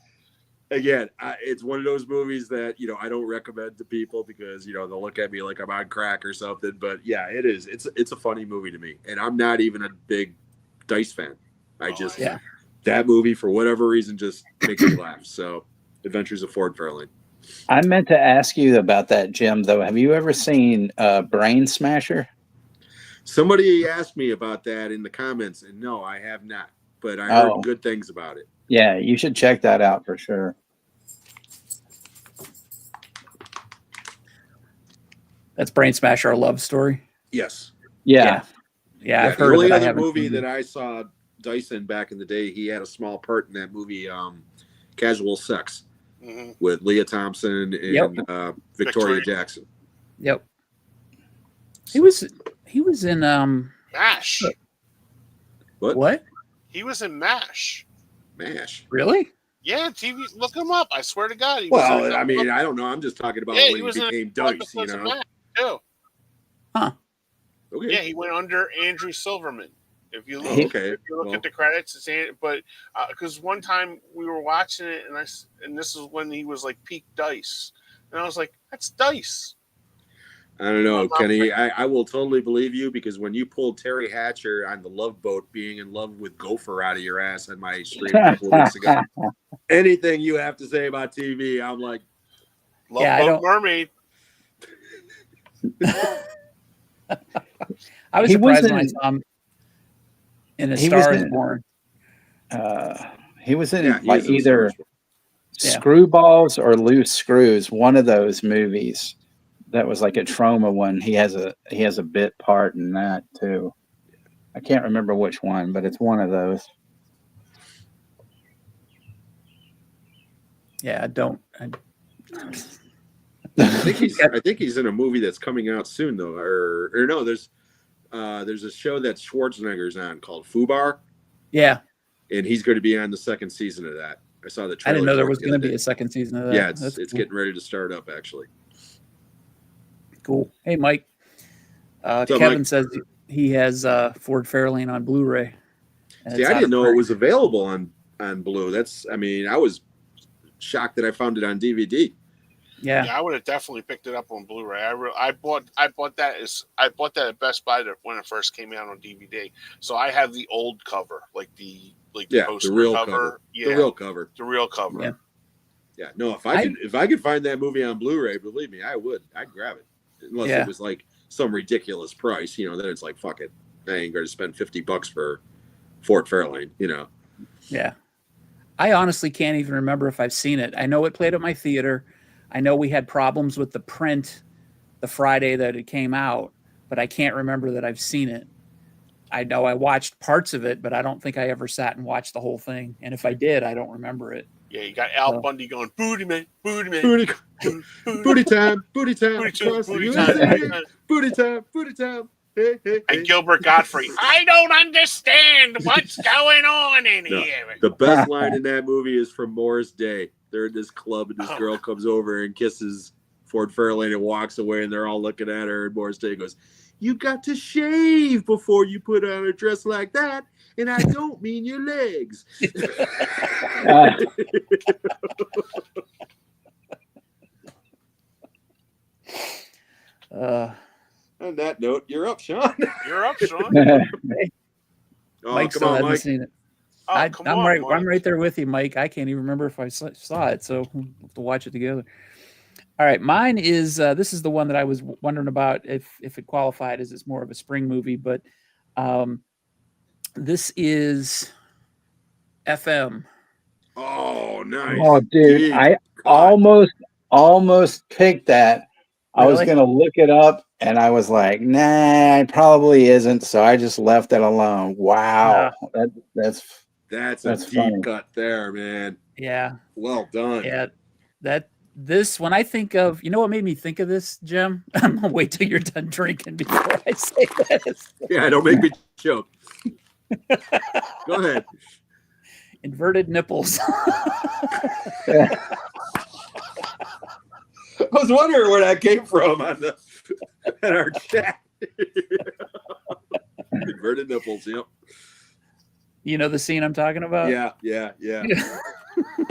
again, it's one of those movies that, I don't recommend to people because, they'll look at me like I'm on crack or something. But yeah, it is. It's a funny movie to me. And I'm not even a big Dice fan. That movie, for whatever reason, just makes me laugh. So, Adventures of Ford Fairlane. I meant to ask you about that, Jim, though. Have you ever seen Brain Smasher? Somebody asked me about that in the comments, and no, I have not. But I heard good things about it. Yeah, you should check that out for sure. That's Brain Smasher, a love story. Yes. Yeah. I've heard the only of it. other movie that I saw Dyson back in the day, he had a small part in that movie, Casual Sex, with Leah Thompson and Victoria Jackson. Yep. He was in MASH. What? He was in MASH. MASH. Really? Yeah, TV. Look him up. I swear to God. I mean, I don't know. I'm just talking about when he became Dice. MASH too. Huh. Okay. Yeah, he went under Andrew Silverman. If you look, at the credits, it's because one time we were watching it, and this is when he was like peak Dice, and I was like, "That's Dice." I don't know, Kenny. I will totally believe you, because when you pulled Terry Hatcher on the Love Boat being in love with Gopher out of your ass on my stream a couple of weeks ago, anything you have to say about TV, I'm like, Love Boat Mermaid. I was surprised when I saw him in A Star Is Born. He was in either Screwballs or Loose Screws, one of those movies. That was like a trauma one. He has a bit part in that too. I can't remember which one, but it's one of those. Yeah, I don't. I think he's in a movie that's coming out soon though, or no. There's a show that Schwarzenegger's on called Fubar. Yeah, and he's going to be on the second season of that. I saw the trailer. I didn't know there was going to be a second season of that. Yeah, it's getting ready to start up actually. Cool. Hey, Mike. Kevin says he has Ford Fairlane on Blu-ray. See, I didn't know it was available on Blue. I was shocked that I found it on DVD. Yeah, I would have definitely picked it up on Blu-ray. I bought that at Best Buy when it first came out on DVD. So I have the old cover, like the poster the real cover. Yeah, the real cover. The real cover. Yeah. Yeah. No, if I could find that movie on Blu-ray, believe me, I would. I'd grab it. Unless it was like some ridiculous price, then it's like, fuck it. I ain't going to spend $50 for Fort Fairlane, Yeah. I honestly can't even remember if I've seen it. I know it played at my theater. I know we had problems with the print the Friday that it came out, but I can't remember that I've seen it. I know I watched parts of it, but I don't think I ever sat and watched the whole thing. And if I did, I don't remember it. Yeah, you got Al Bundy going, booty man, booty man. Booty time, booty time. Booty time. Hey, hey, and Gilbert Gottfried, I don't understand what's going on in here. The best line in that movie is from Morris Day. They're in this club, and this girl comes over and kisses Ford Fairlane and walks away, and they're all looking at her, and Morris Day goes, you got to shave before you put on a dress like that, and I don't mean your legs. On that note, you're up, Sean. You're up, Sean. Hey. Mike still hasn't seen it. Mike. I'm right there with you, Mike. I can't even remember if I saw it, so we'll have to watch it together. All right, mine is this is the one that I was wondering about if it qualified as it's more of a spring movie, but this is FM. Oh, nice. Oh, dude, I almost picked that. Really? I was going to look it up, and I was like, nah, it probably isn't, so I just left it alone. Wow. That's a deep funny cut there, man. Yeah. Well done. Yeah. This, when I think of, what made me think of this, Jim? I'm going to wait till you're done drinking before I say this. Yeah, don't make me choke. Go ahead. Inverted nipples. I was wondering where that came from in our chat. Inverted nipples, yep. You know the scene I'm talking about? Yeah.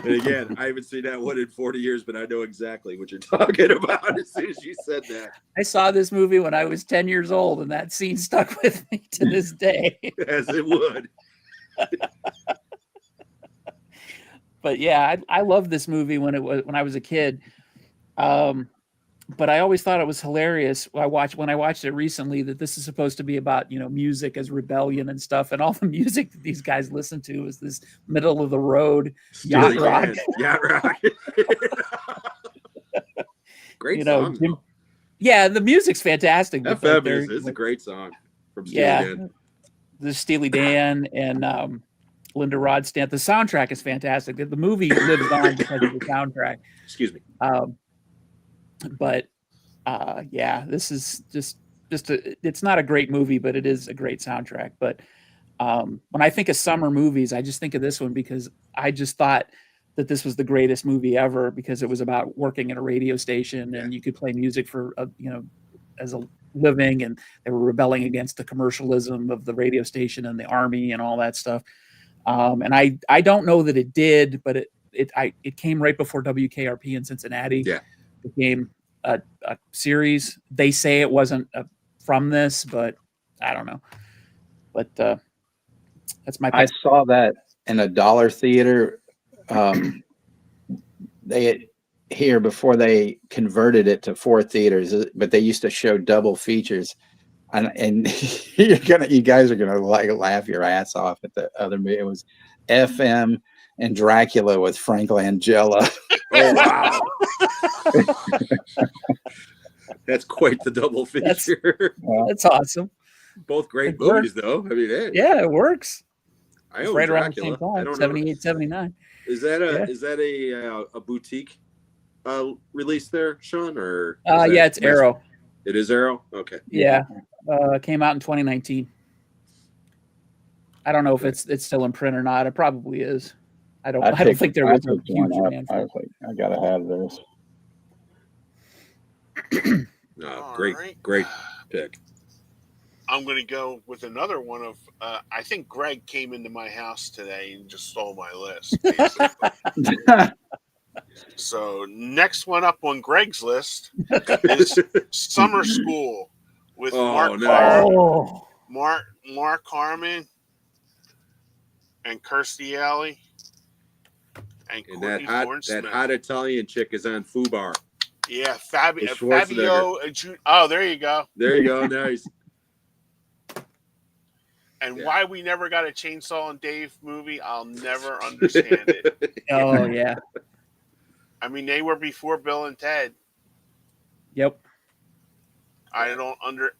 And again, I haven't seen that one in 40 years, but I know exactly what you're talking about as soon as you said that. I saw this movie when I was 10 years old, and that scene stuck with me to this day. As it would. But yeah, I loved this movie when I was a kid. But I always thought it was hilarious. When I watched it recently, that this is supposed to be about, music as rebellion and stuff. And all the music that these guys listen to is this middle of the road yacht rock. Yacht rock. Great song. Yeah, the music's fantastic. FM is a great song from Steely Dan. The Steely Dan and Linda Ronstadt. The soundtrack is fantastic. The movie lives on because of the soundtrack. Excuse me. But this is just it's not a great movie, but it is a great soundtrack. But when I think of summer movies, I just think of this one because I just thought that this was the greatest movie ever because it was about working at a radio station and you could play music for as a living, and they were rebelling against the commercialism of the radio station and the army and all that stuff. And I don't know that it did, but it came right before WKRP in Cincinnati. Yeah. Became a series. They say it wasn't from this, but I don't know. But that's my pick. I saw that in a dollar theater. They here before they converted it to 4 theaters, but they used to show double features, and you guys are gonna laugh your ass off at the other movie. It was FM and Dracula with Frank Langella. Oh wow. That's quite the double feature. That's awesome. Both great movies, though. I mean, hey. Yeah, it works. I own right Dracula. around the same time, 78, 79. Is that a boutique release there, Sean? Or it's Arrow. It is Arrow? Okay. Yeah. Came out in 2019. I don't know if it's still in print or not. It probably is. I don't think there was a huge demand for it. I gotta have this. Great pick. I'm going to go with another one of. I think Greg came into my house today and just stole my list. So next one up on Greg's list is Summer School with Mark Harmon and Kirstie Alley and Courtney Thorne-Smith. That hot Italian chick is on Fubar. Yeah, Fabio. Oh, there you go. There you go. Nice. And why we never got a Chainsaw and Dave movie, I'll never understand it. Oh, yeah. I mean, they were before Bill and Ted. Yep. I don't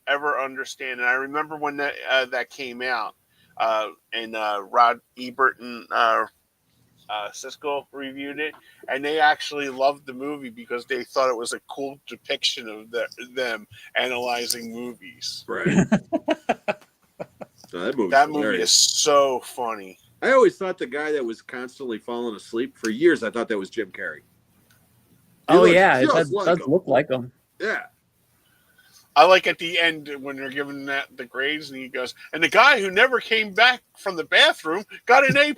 ever understand. And I remember when that came out, and Rod Ebert and Siskel reviewed it, and they actually loved the movie because they thought it was a cool depiction of them analyzing movies. Right. That movie is so funny. I always thought the guy that was constantly falling asleep for years, I thought that was Jim Carrey. It does look like him. Yeah. I like at the end when they're giving the grades, and he goes, and the guy who never came back from the bathroom got an A+.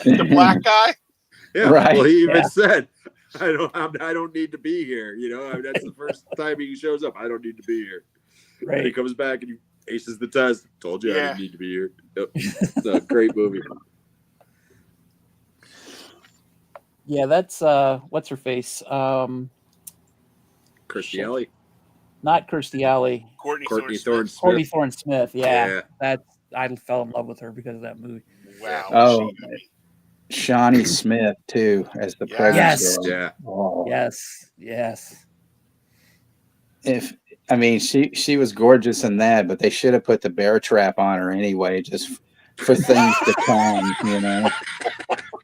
The black guy. Yeah. Right. Well, he even said, I don't need to be here. That's the first time he shows up. I don't need to be here. Right. And he comes back and he aces the test. Told you I didn't need to be here. Yep. It's a great movie. Yeah, that's what's her face? Kirstie Alley. Not Kirstie Alley. Courtney Thorne-Smith. Courtney Thorne-Smith. Yeah. I fell in love with her because of that movie. Wow. Oh, Shawnee Smith too as the pregnant girl. Yeah. Oh. Yes. She was gorgeous in that, but they should have put the bear trap on her anyway, just for things to come.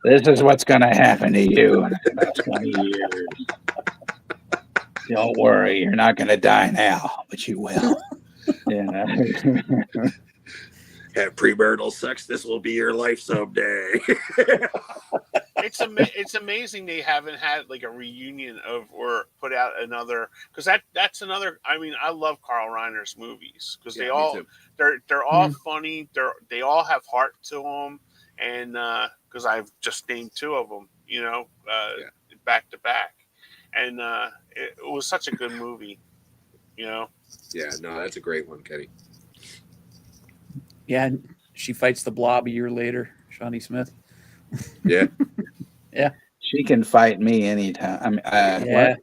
This is what's going to happen to you in about 20 years. Don't worry, you're not going to die now, but you will. Have premarital sex. This will be your life someday. It's amazing they haven't had like a reunion or put out another, because that's another. I mean, I love Carl Reiner's movies because they're all funny. They all have heart to them, and because I've just named two of them, back to back, and it was such a good movie, Yeah, no, that's a great one, Kenny. Yeah, she fights the Blob a year later, Shawnee Smith. Yeah. Yeah. She can fight me anytime. Yeah.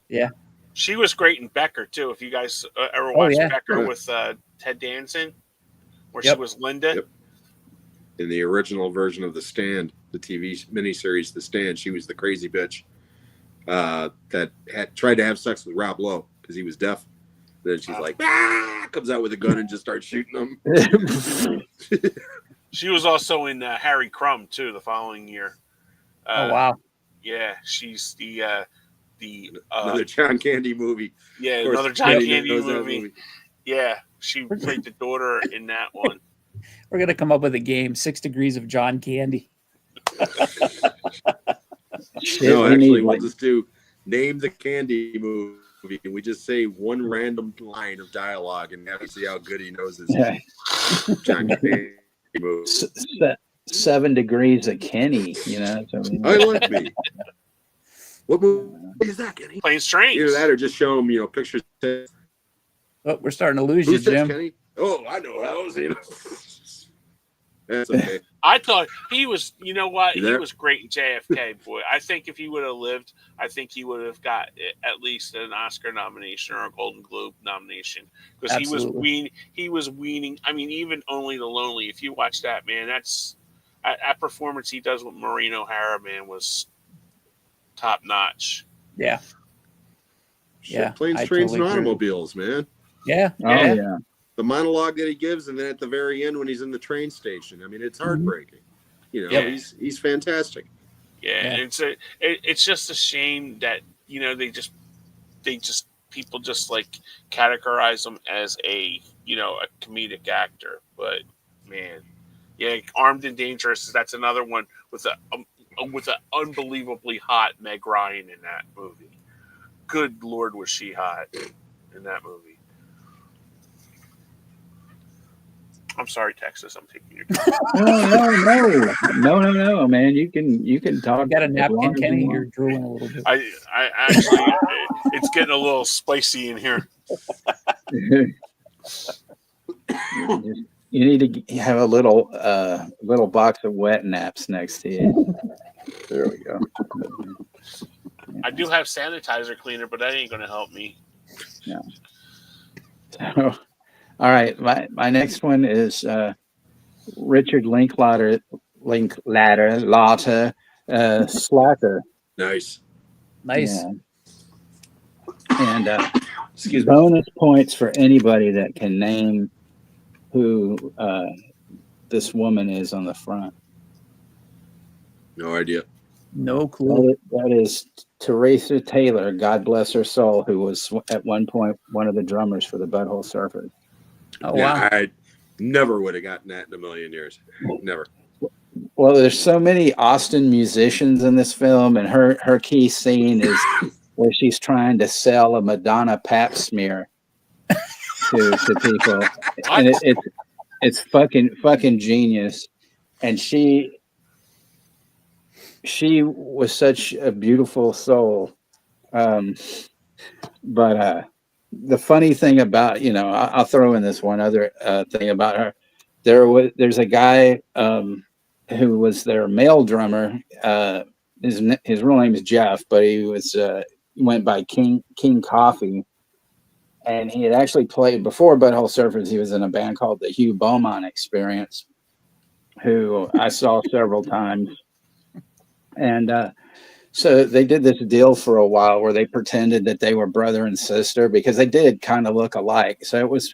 Yeah. She was great in Becker, too. If you guys ever watched Becker with Ted Danson, where she was Linda. Yep. In the original version of The Stand, the TV miniseries The Stand, she was the crazy bitch that had tried to have sex with Rob Lowe because he was deaf. Then she's like, comes out with a gun and just starts shooting them. She was also in Harry Crumb too the following year. Oh wow! Yeah, she's the another John Candy movie. Yeah, another John Candy movie. Yeah, she played the daughter in that one. We're gonna come up with a game: 6 Degrees of John Candy. No, actually, we'll just do name the Candy movie. And we just say one random line of dialogue and have to see how good he knows his John Candy movie. 7 Degrees of Kenny, I like me. What movie is that, Kenny? Planes, Trains. Either that or just show him, pictures. Oh, we're starting to lose you, Jim. Kenny? Oh, I know how That's okay. I thought he was, you know what? He was great in JFK, boy. I think if he would have lived, I think he would have got at least an Oscar nomination or a Golden Globe nomination because he was weaning. I mean, even Only the Lonely. If you watch that, man, that's that performance he does with Maureen O'Hara, man, was top notch. Yeah. Planes, Trains, and Automobiles, man. Yeah. Yeah. The monologue that he gives, and then at the very end when he's in the train station, I mean, it's heartbreaking. He's fantastic. Yeah. And it's just a shame that people just like categorize him as a comedic actor. But man, Armed and Dangerous. That's another one with an unbelievably hot Meg Ryan in that movie. Good Lord, was she hot in that movie. I'm sorry, Texas. I'm taking your No, man. You can talk. You got a napkin, Kenny? You're drooling a little bit. I actually, it's getting a little spicy in here. You need to have a little box of wet naps next to you. There we go. I do have sanitizer cleaner, but that ain't going to help me. Yeah. So, all right, my next one is Richard Linklater, Slacker. Nice. Yeah. And excuse me. Bonus points for anybody that can name who this woman is on the front. No idea. No clue. That is Teresa Taylor, God bless her soul, who was at one point one of the drummers for the Butthole Surfers. Oh, wow. I never would have gotten that in a million years. Never. Well, there's so many Austin musicians in this film, and her key scene is where she's trying to sell a Madonna pap smear to people, and it's fucking genius. And she was such a beautiful soul. But the funny thing about, I'll throw in this one other thing about her. There's a guy who was their male drummer. His real name is Jeff, but he went by King Coffee. And he had actually played before Butthole Surfers. He was in a band called the Hugh Beaumont Experience, who I saw several times. And so they did this deal for a while where they pretended that they were brother and sister because they did kind of look alike. So it was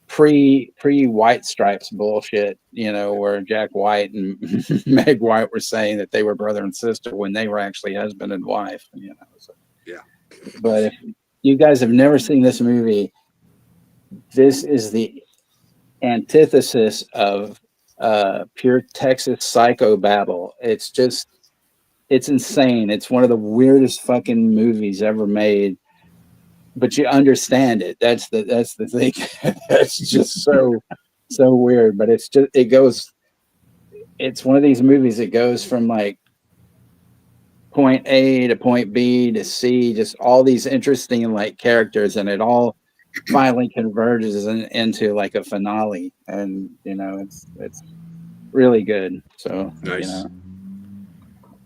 pre White Stripes bullshit, where Jack White and Meg White were saying that they were brother and sister when they were actually husband and wife. So. Yeah. But if you guys have never seen this movie, this is the antithesis of pure Texas psychobabble. It's insane. It's one of the weirdest fucking movies ever made, but you understand it. That's the thing. It's just so weird, but it's one of these movies that goes from like point A to point B to C, just all these interesting like characters, and it all finally converges into like a finale, and it's really good. So nice.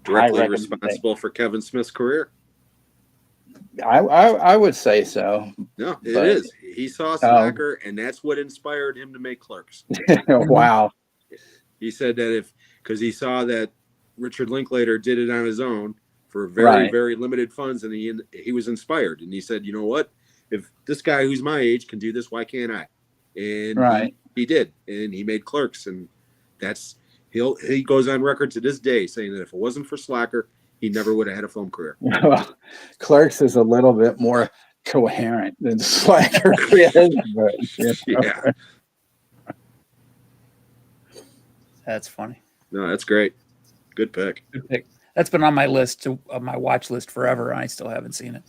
Directly responsible for Kevin Smith's career. I would say so. No, it is. He saw Slacker, and that's what inspired him to make Clerks. Wow. He said that because he saw that Richard Linklater did it on his own for very, very limited funds, and he was inspired. And he said, you know what? If this guy who's my age can do this, why can't I? And he did, and he made Clerks, and he goes on record to this day saying that if it wasn't for Slacker, he never would have had a film career. Well, Clerks is a little bit more coherent than Slacker is, but yeah. That's funny. No, that's great. Good pick. Good pick. That's been on my list, my watch list forever, and I still haven't seen it.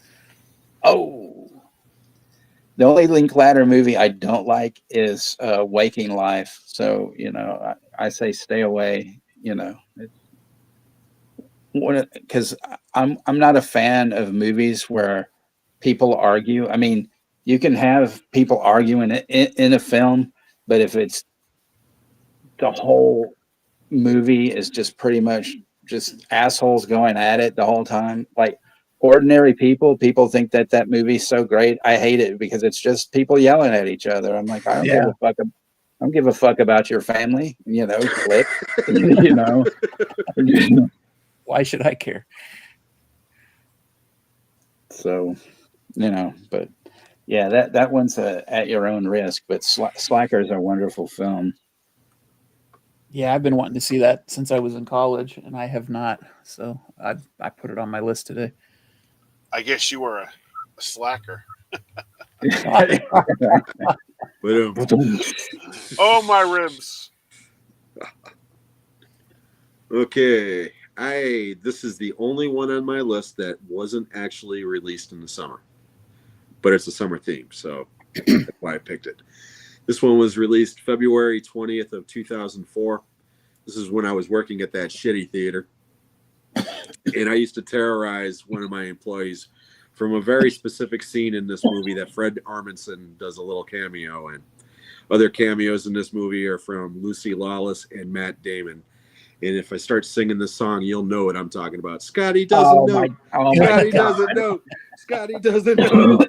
Oh. The only Linklater movie I don't like is Waking Life. So, I say stay away, because I'm not a fan of movies where people argue. I mean, you can have people arguing in a film, but if it's the whole movie is just pretty much just assholes going at it the whole time, like Ordinary People think that movie's so great. I hate it because it's just people yelling at each other. I'm like, I don't give a fuck. I don't give a fuck about your family, click, Why should I care? So, but yeah, that one's at your own risk, but Slacker is a wonderful film. Yeah, I've been wanting to see that since I was in college, and I have not. So I put it on my list today. I guess you were a slacker. Oh, my ribs. Okay. This is the only one on my list that wasn't actually released in the summer, but it's a summer theme, so that's why I picked it. This one was released February 20th of 2004. This is when I was working at that shitty theater. And I used to terrorize one of my employees from a very specific scene in this movie that Fred Armisen does a little cameo in. Other cameos in this movie are from Lucy Lawless and Matt Damon. And if I start singing this song, you'll know what I'm talking about. Scotty doesn't know. Scotty doesn't know. Scotty doesn't know.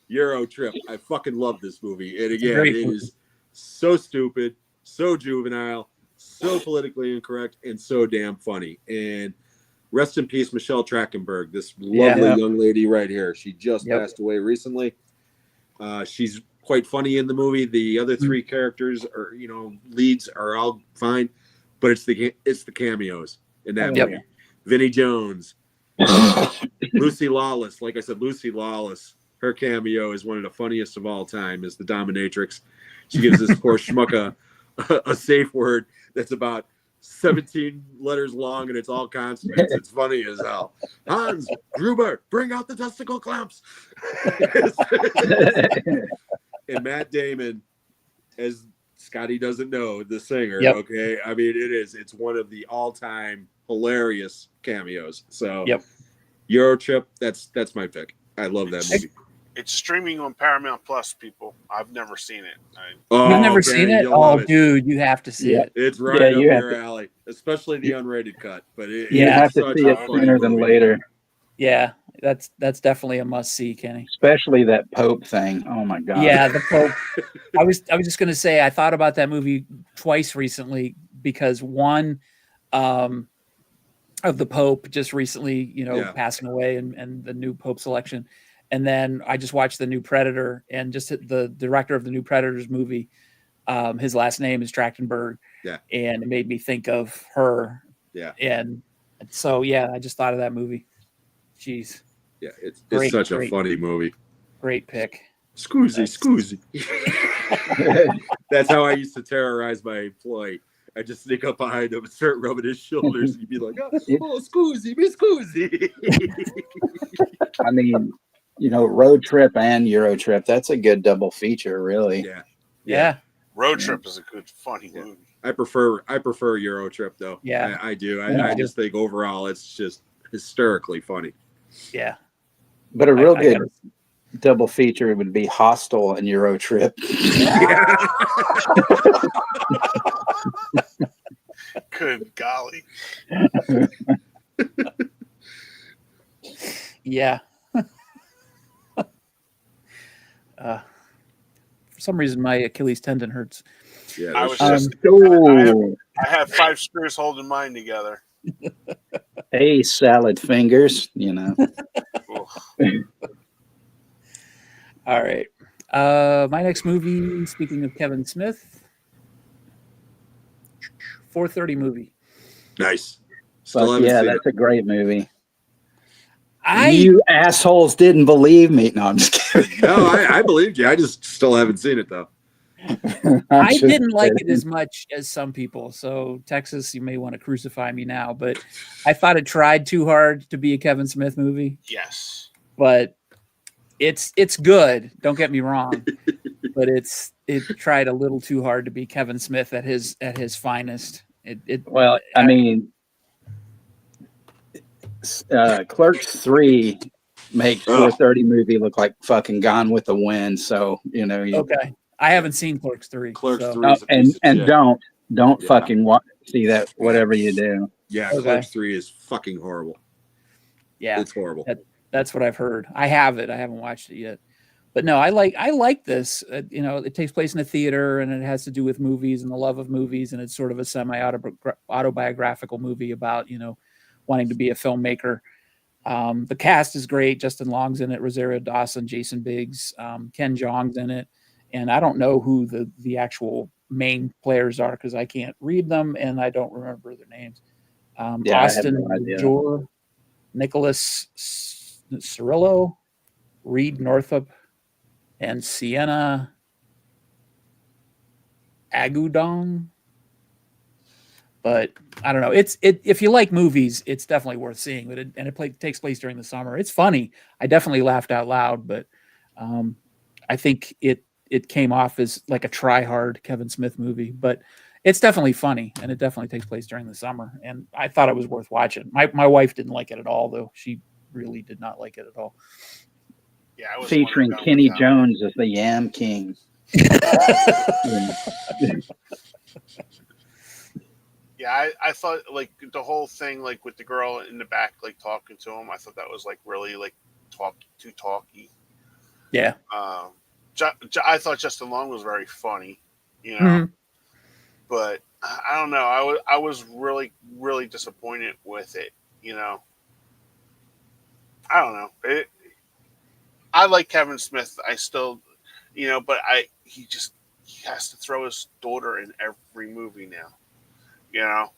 Euro Trip. I fucking love this movie. And again, it is so stupid, so juvenile, so politically incorrect, and so damn funny. And rest in peace, Michelle Trachtenberg, this lovely young lady right here. She just passed away recently. She's quite funny in the movie. The other three characters are, leads are all fine, but it's the cameos in that movie. Vinnie Jones, Lucy Lawless. Like I said, Lucy Lawless. Her cameo is one of the funniest of all time. Is the dominatrix. She gives this poor schmuck a safe word that's about 17 letters long, and it's all consonants. It's funny as hell. Hans Gruber, bring out the testicle clamps. And Matt Damon as Scotty doesn't know, the singer. Okay, I mean it's one of the all-time hilarious cameos. So Euro Trip, that's my pick. I love that movie. It's streaming on Paramount Plus, people. I've never seen it. You've never seen it? Oh, dude, you have to see it. It's right up your alley, especially the unrated cut. But you have to see it sooner than later. Yeah, that's definitely a must see, Kenny. Especially that Pope thing. Oh my God. Yeah, the Pope. I was just gonna say I thought about that movie twice recently because one of the Pope just recently, passing away and the new Pope selection. And then I just watched the new Predator, and just the director of the new Predators movie, his last name is Trachtenberg. Yeah. And it made me think of her. Yeah. And so, I just thought of that movie. Jeez. Yeah, it's such a funny movie. Great pick. Scoozy. That's how I used to terrorize my employee. I just sneak up behind him and start rubbing his shoulders. And he'd be like, oh, Scoozy, Miss Scoozy. I mean, Road Trip and Euro Trip. That's a good double feature, really. Yeah. Road Trip is a good, funny movie. I prefer Euro Trip, though. Yeah. I do. I just think overall it's just hysterically funny. Yeah. But a real good double feature would be Hostel and Euro Trip. Good golly. Yeah. For some reason, my Achilles tendon hurts. Yeah, I have 5 screws holding mine together. Hey, salad fingers, All right. My next movie, speaking of Kevin Smith, 4:30 movie. Nice. That's a great movie. You you assholes didn't believe me. No, I'm just kidding. No, I believed you. I just still haven't seen it though. I didn't like it as much as some people. So Texas, you may want to crucify me now, but I thought it tried too hard to be a Kevin Smith movie. Yes. But it's good. Don't get me wrong. But it tried a little too hard to be Kevin Smith at his finest. Clerks 3 makes 4:30 movie look like fucking Gone with the Wind. So okay. I haven't seen Clerks 3. Clerks 3 so. is a piece of shit. don't fucking see that. Whatever you do. Yeah, okay. Clerks 3 is fucking horrible. Yeah, it's horrible. That's what I've heard. I have it. I haven't watched it yet. But no, I like this. It takes place in a theater, and it has to do with movies and the love of movies, and it's sort of a semi-autobiographical movie about wanting to be a filmmaker. The cast is great. Justin Long's in it, Rosario Dawson, Jason Biggs, Ken Jeong's in it, and I don't know who the actual main players are because I can't read them and I don't remember their names. Austin Jor, Nicholas Cirillo, Reed Northup, and Sienna Agudong. But I don't know. If you like movies, it's definitely worth seeing. But it takes place during the summer. It's funny. I definitely laughed out loud, but I think it it came off as like a try-hard Kevin Smith movie, but it's definitely funny, and it definitely takes place during the summer, and I thought it was worth watching. My wife didn't like it at all, though. She really did not like it at all. Yeah, I was featuring Kenny Jones as the Yam King. Yeah, I thought like the whole thing, like with the girl in the back, like talking to him, I thought that was like really like too talky. Yeah. I thought Justin Long was very funny, you know, but I don't know. I was really, really disappointed with it, you know. I don't know. I like Kevin Smith. I still, you know, but he has to throw his daughter in every movie now, you know.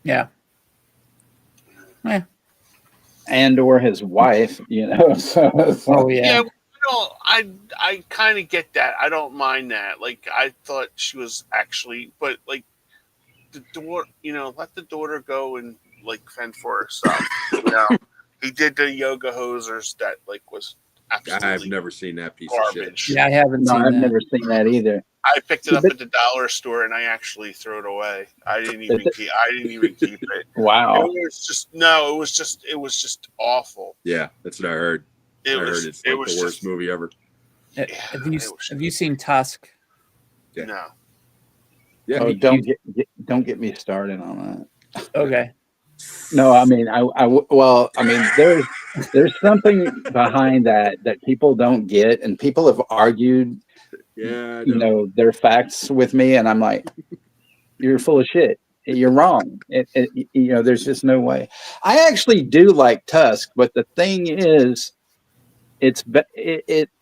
Yeah. And or his wife, you know. Oh yeah. Yeah. No, I kind of get that. I don't mind that. Like, I thought she was actually, but like the daughter, you know, let the daughter go and like fend for herself. You know, he did the yoga hosers that like was absolutely. I've never seen that piece garbage. of shit. Yeah, I haven't. I've never seen that either. I picked it up at the dollar store and I actually threw it away. I didn't even keep it. Wow. It was just awful. Yeah, that's what I heard. I heard it's like the worst movie ever. Have you seen Tusk? Yeah. No. Yeah. Oh, don't get me started on that. Okay. No, I mean, there's something behind that people don't get, and people have argued, you know, their facts with me, and I'm like, you're full of shit. You're wrong. You know, there's just no way. I actually do like Tusk, but the thing is,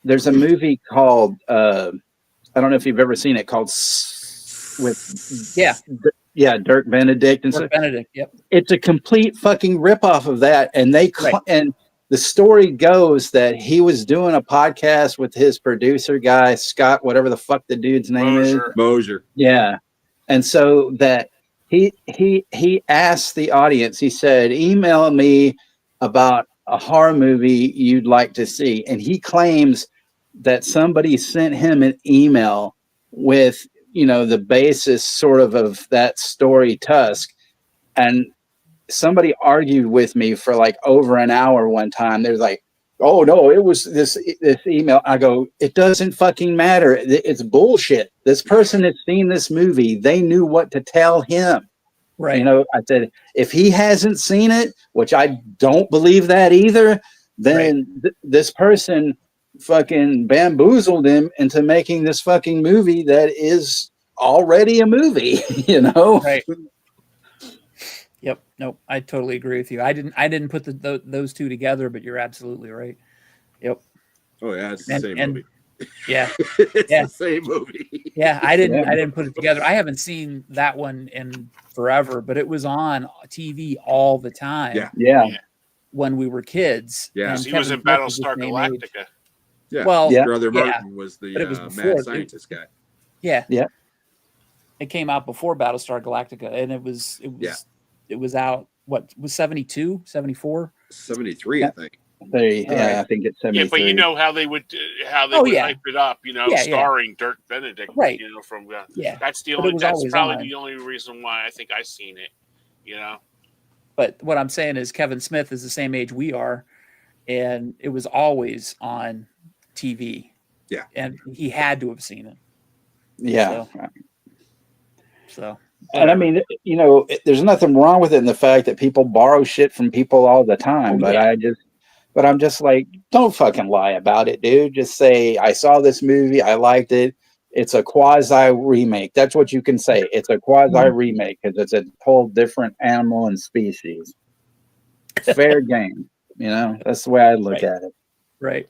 there's a movie called I don't know if you've ever seen it, called Dirk Benedict and Dirk Benedict. Yep. It's a complete fucking ripoff of that, and and the story goes that he was doing a podcast with his producer guy Scott, whatever the fuck the dude's name is, Mosier. Yeah, and so that he asked the audience. He said, "Email me about a horror movie you'd like to see," and he claims that somebody sent him an email with, you know, the basis sort of that story Tusk, and somebody argued with me for like over an hour one time. They're like, "Oh no, it was this email." I go, "It doesn't fucking matter. It's bullshit. This person had seen this movie. They knew what to tell him." Right. You know, I said, if he hasn't seen it, which I don't believe that either, then this person fucking bamboozled him into making this fucking movie that is already a movie, you know? Right. Yep. Nope. I totally agree with you. I didn't put those two together, but you're absolutely right. Yep. Oh yeah, it's the same movie. Yeah. It's the same movie. Yeah, I didn't put it together. I haven't seen that one in forever, but it was on TV all the time. Yeah. When we were kids. Yeah. He was in Battlestar Galactica. Yeah. Well, Brother Martin was the mad scientist guy. Yeah. Yeah. It came out before Battlestar Galactica, and it was out, what, was 72, 74? 73, I think. I think it's 73. Yeah, but you know how they would hype it up, you know, starring Dirk Benedict, right? You know, from yeah. That's probably the only reason why I think I've seen it, you know. But what I'm saying is Kevin Smith is the same age we are, and it was always on TV. Yeah, and he had to have seen it. Yeah. So. And I mean, you know, there's nothing wrong with it in the fact that people borrow shit from people all the time, but I'm just like, don't fucking lie about it, dude. Just say, I saw this movie, I liked it. It's a quasi remake. That's what you can say. It's a quasi remake because it's a whole different animal and species. Fair game. You know, that's the way I look at it. Right.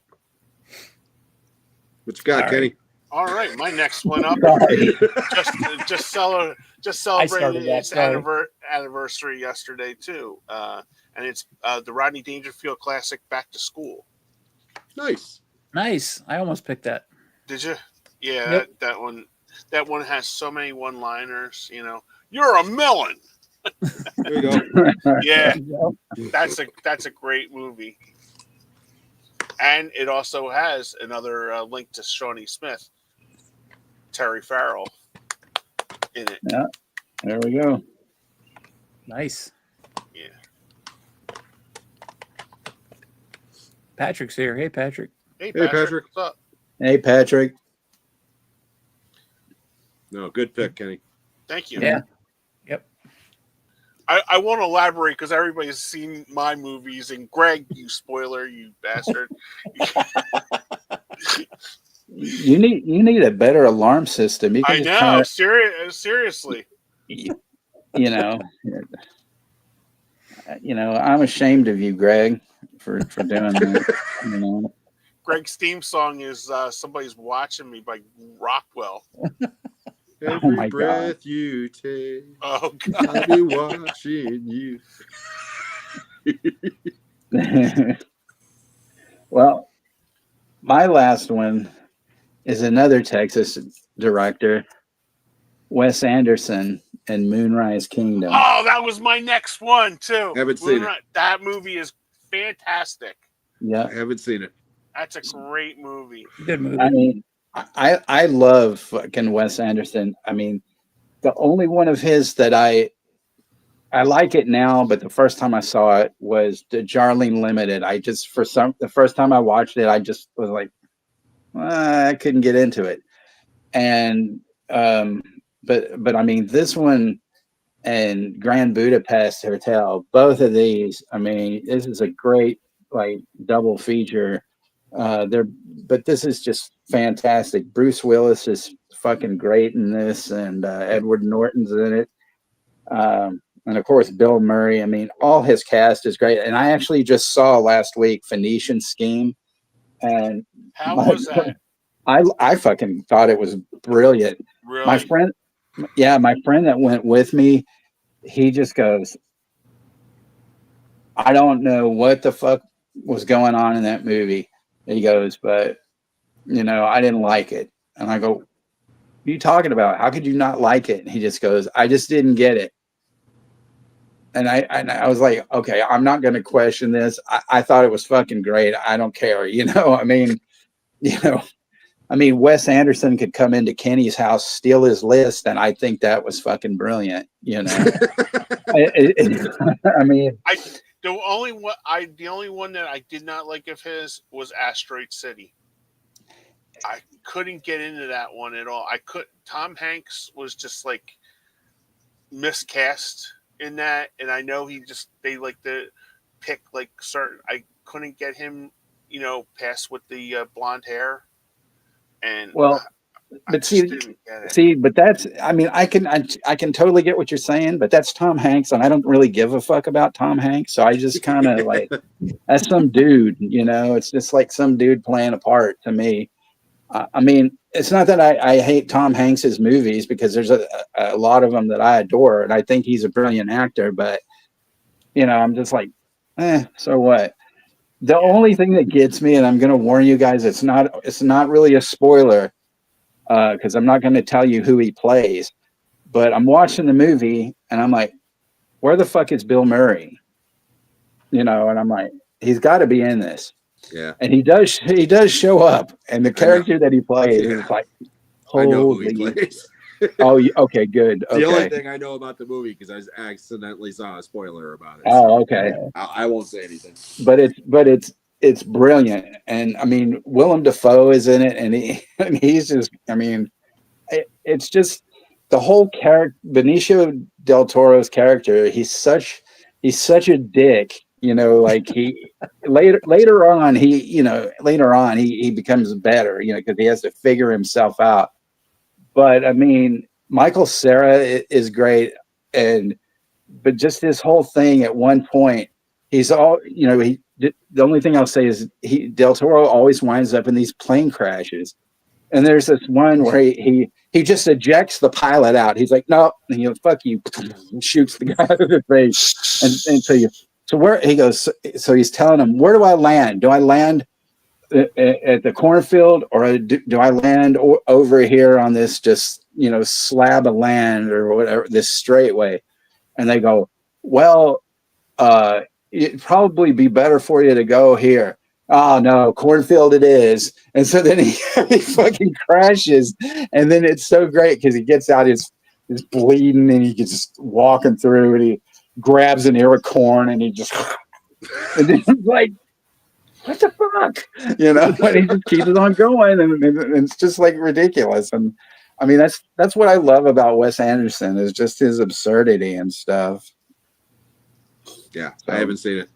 What you got, Kenny? All right, my next one up. just celebrated its anniversary yesterday too, and it's the Rodney Dangerfield classic "Back to School." Nice. I almost picked that. Did you? Yeah, yep. That one has so many one-liners. You know, you're a melon. There you go. Yeah, that's a great movie, and it also has another link to Shawnee Smith. Terry Farrell in it. Yeah, there we go. Nice. Yeah. Patrick's here. Hey, Patrick. Hey, Patrick. What's up? Hey, Patrick. No, good pick, Kenny. Thank you. Yeah. Yep. I won't elaborate because everybody's seen my movies. And Greg, you spoiler, you bastard. You need a better alarm system. You can I just know. Seriously. You know, I'm ashamed of you, Greg, for doing that. You know. Greg's theme song is "Somebody's Watching Me" by Rockwell. Every breath you take, oh God, I'll be watching you. Well, my last one is another Texas director, Wes Anderson and Moonrise Kingdom. Oh, that was my next one too. Haven't seen it. That movie is fantastic. Yeah, I haven't seen it. That's a great movie. Good movie. I mean, I love fucking Wes Anderson. I mean, the only one of his that I like it now, but the first time I saw it was the Darjeeling Limited. The first time I watched it, I just was like, I couldn't get into it. And but I mean, this one and Grand Budapest Hotel, both of these, I mean, this is a great like double feature. But this is just fantastic. Bruce Willis is fucking great in this, and Edward Norton's in it. And of course, Bill Murray. I mean, all his cast is great. And I actually just saw last week Phoenician Scheme. And how was that? I fucking thought it was brilliant. Really? My friend that went with me, he just goes, I don't know what the fuck was going on in that movie. He goes, but I didn't like it. And I go, what are you talking about? How could you not like it? And he just goes, I just didn't get it. And I was like, okay, I'm not going to question this. I thought it was fucking great. I don't care. I mean, Wes Anderson could come into Kenny's house, steal his list, and I think that was fucking brilliant. I mean, the only one that I did not like of his was Asteroid City. I couldn't get into that one at all. Tom Hanks was just like miscast in that, and I know they like to pick like certain. I couldn't get him, past with the blonde hair. And but that's, I mean, I can totally get what you're saying, but that's Tom Hanks, and I don't really give a fuck about Tom Hanks, so I just kind of like, that's some dude, it's just like some dude playing a part to me. I mean, it's not that I hate Tom Hanks's movies, because there's a lot of them that I adore, and I think he's a brilliant actor, but I'm just like, so what? The only thing that gets me, and I'm going to warn you guys, it's not really a spoiler, because I'm not going to tell you who he plays, but I'm watching the movie and I'm like, where the fuck is Bill Murray? And I'm like, he's got to be in this. Yeah. And he does show up, and the character that he plays is like, holy. I know who he plays. Oh, okay, good. Okay. The only thing I know about the movie, because I accidentally saw a spoiler about it. Oh, okay. I won't say anything. But it's brilliant, and I mean, Willem Dafoe is in it, and he's just, I mean, it's just the whole character. Benicio del Toro's character. He's such a dick. Like he later on he becomes better. Because he has to figure himself out. But I mean, Michael Cera is great, but just his whole thing at one point, he's all, the only thing I'll say is Del Toro always winds up in these plane crashes. And there's this one where he just ejects the pilot out. He's like, no, and fuck you, and shoots the guy in the face. And so where he goes, so he's telling him, where do I land? Do I land at the cornfield, or do I land over here on this just, slab of land or whatever, this straightway? And they go, well, it'd probably be better for you to go here. oh no, cornfield it is. And so then he fucking crashes. And then it's so great because he gets out, he's bleeding and he gets just walking through and he grabs an ear of corn and he just, and then he's like, what the fuck? You know, and he just keeps it on going and it's just like ridiculous. And I mean, that's what I love about Wes Anderson is just his absurdity and stuff. Yeah, so, I haven't seen it.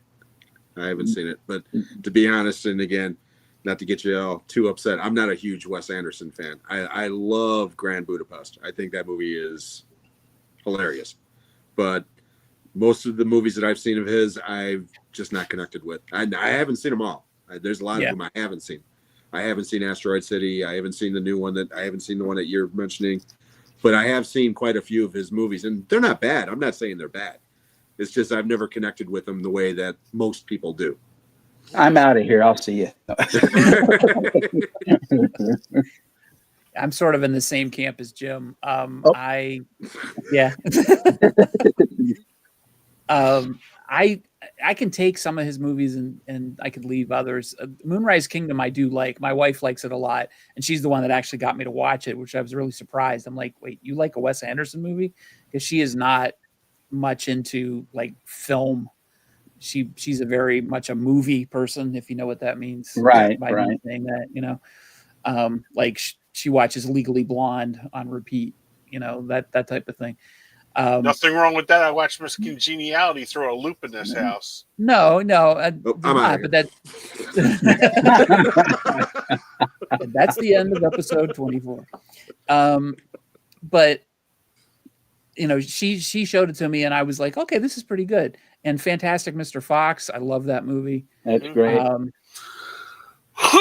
But to be honest, and again, not to get you all too upset, I'm not a huge Wes Anderson fan. I love Grand Budapest. I think that movie is hilarious. But most of the movies that I've seen of his, I've just not connected with. I haven't seen them all. There's a lot of them I haven't seen. I haven't seen Asteroid City. I haven't seen the new one I haven't seen the one that you're mentioning. But I have seen quite a few of his movies, and they're not bad. I'm not saying they're bad. It's just I've never connected with them the way that most people do. I'm out of here. I'll see you. I'm sort of in the same camp as Jim. I can take some of his movies and I could leave others. Moonrise Kingdom I do like. My wife likes it a lot, and she's the one that actually got me to watch it, which I was really surprised. I'm like, wait, you like a Wes Anderson movie? Because she is not much into like film. She's a very much a movie person, if you know what that means. Right. Saying that, you know, like she watches Legally Blonde on repeat, you know, that type of thing. Nothing wrong with that. I watched Miss Congeniality throw a loop in this house. No, not, but that's the end of episode 24. But you know, she showed it to me, and I was like, okay, this is pretty good. And Fantastic Mr. Fox, I love that movie. That's great.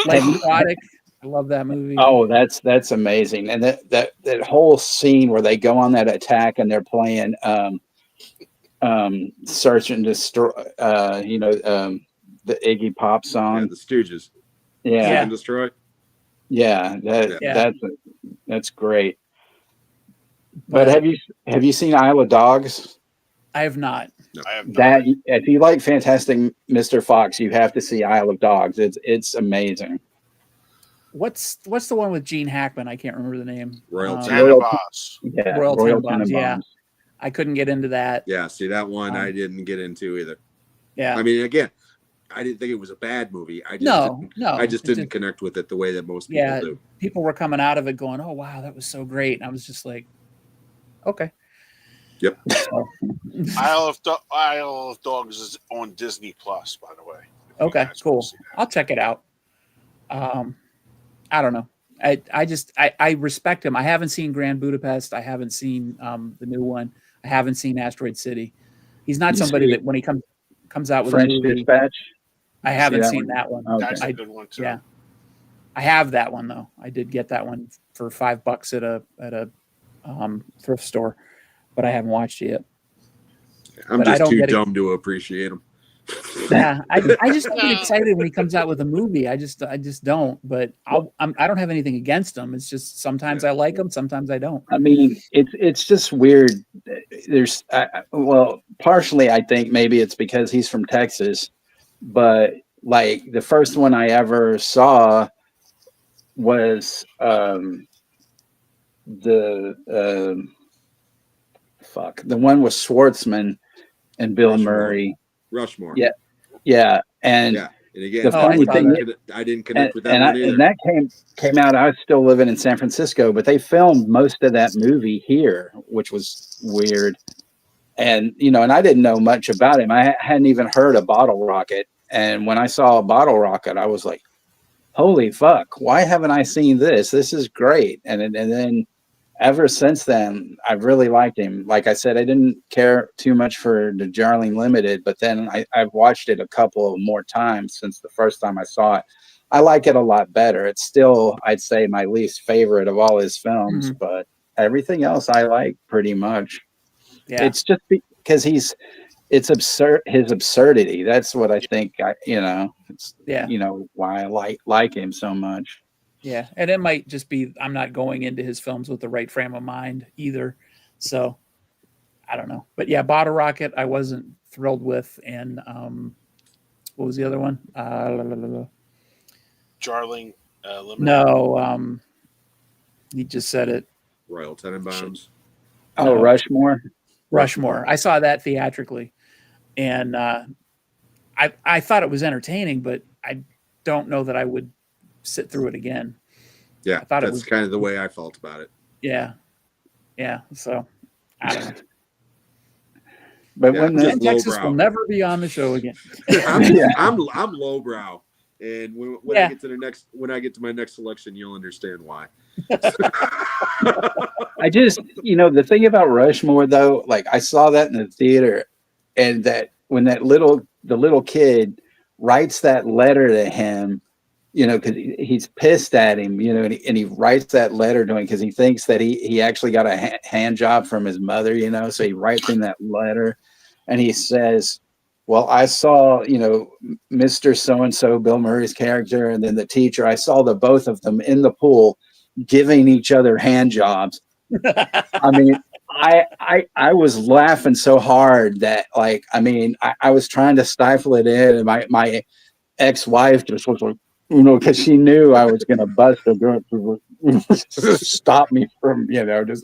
Life Aquatic, I love that movie. Oh, that's amazing. And that whole scene where they go on that attack and they're playing Search and Destroy, the Iggy Pop song. Yeah, the Stooges. Yeah. Search and Destroy. Yeah, that's great. But have you seen Isle of Dogs? I have not. No, I have not. That if you like Fantastic Mr. Fox, you have to see Isle of Dogs. It's amazing. What's the one with Gene Hackman? I can't remember the name. Royal Tenenbaums. Yeah, Royal Tenenbaums. Yeah, I couldn't get into that. Yeah, see that one I didn't get into either. Yeah, I mean, again, I didn't think it was a bad movie. I just didn't connect with it the way that most people do. People were coming out of it going, "Oh wow, that was so great," and I was just like, "Okay." Yep. Isle of Dogs is on Disney Plus, by the way. Okay, cool. I'll check it out. I don't know. I respect him. I haven't seen Grand Budapest. I haven't seen the new one. I haven't seen Asteroid City. He's not somebody that when he comes out with French a movie. Dispatch. I haven't seen that one. Okay. That's a good one too. Yeah, I have that one though. I did get that one for $5 at a thrift store, but I haven't watched it yet. I'm just too dumb to appreciate him. Yeah, I just don't get excited when he comes out with a movie. I just don't. But I don't have anything against him. It's just sometimes I like him, sometimes I don't. I mean, it's just weird. There's partially I think maybe it's because he's from Texas, but like the first one I ever saw was the one with Schwartzman and Bill Murray. Rushmore. Yeah. And again, the funny thing, I didn't connect with that one either. And that came out. I was still living in San Francisco, but they filmed most of that movie here, which was weird. And and I didn't know much about him. I hadn't even heard of Bottle Rocket. And when I saw Bottle Rocket, I was like, "Holy fuck! Why haven't I seen this? This is great!" And then ever since then, I've really liked him. Like I said, I didn't care too much for the Darling Limited, but then I've watched it a couple of more times since the first time I saw it. I like it a lot better. It's still, I'd say, my least favorite of all his films, but everything else I like pretty much. Yeah. It's just because it's absurd. His absurdity. That's what I think. Why I like him so much. Yeah, and it might just be I'm not going into his films with the right frame of mind either. So I don't know. But yeah, Bottle Rocket I wasn't thrilled with. And what was the other one? Jarling. No, he just said it. Royal Tenenbaums. Oh, No. Rushmore. Rushmore. I saw that theatrically, and I thought it was entertaining, but I don't know that I would sit through it again. Yeah, I thought that's it was kind of the way I felt about it. Yeah. So I don't know. But Yeah, when just Texas lowbrow. will never be on the show again. I'm lowbrow, and when I get to my next selection, you'll understand why. I just, the thing about Rushmore though, like I saw that in the theater, and that when the little kid writes that letter to him, because he's pissed at him, and he writes that letter to him because he thinks that he actually got a hand job from his mother, so he writes him that letter, and he says, well, I saw, Mr. So-and-so, Bill Murray's character, and then the teacher, I saw the both of them in the pool giving each other hand jobs. I mean, I was laughing so hard that, like, I was trying to stifle it in, and my ex-wife just was like, because she knew I was going to bust her girl to stop me from, just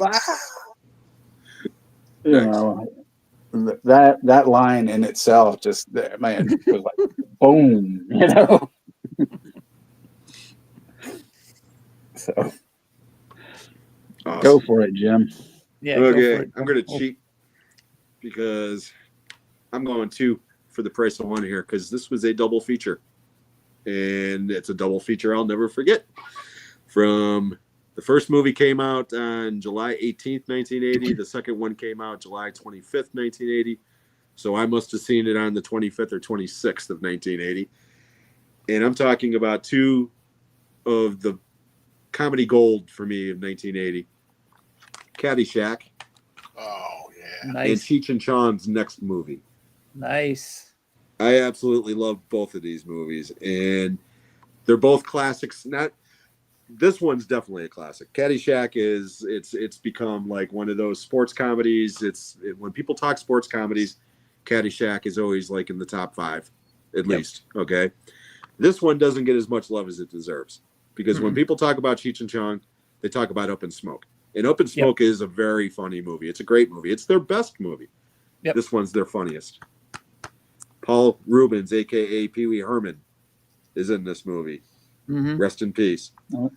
that line in itself, just, man, was like, boom, So awesome. Go for it, Jim. Yeah. Okay, I'm going to cheat because I'm going 2 for the price of 1 here, because this was a double feature. And it's a double feature I'll never forget. From the first movie came out on July 18th, 1980. The second one came out July 25th, 1980. So I must have seen it on the 25th or 26th of 1980. And I'm talking about 2 of the comedy gold for me of 1980. Caddyshack. Oh, yeah. Nice. And Cheech and Chong's next movie. Nice. I absolutely love both of these movies, and they're both classics. This one's definitely a classic. Caddyshack it's become like one of those sports comedies. When people talk sports comedies, Caddyshack is always like in the top 5, at least. Okay, this one doesn't get as much love as it deserves, because when people talk about Cheech and Chong, they talk about Up in Smoke, and Up in Smoke is a very funny movie. It's a great movie. It's their best movie. This one's their funniest. Paul Reubens, a.k.a. Pee Wee Herman, is in this movie. Rest in peace.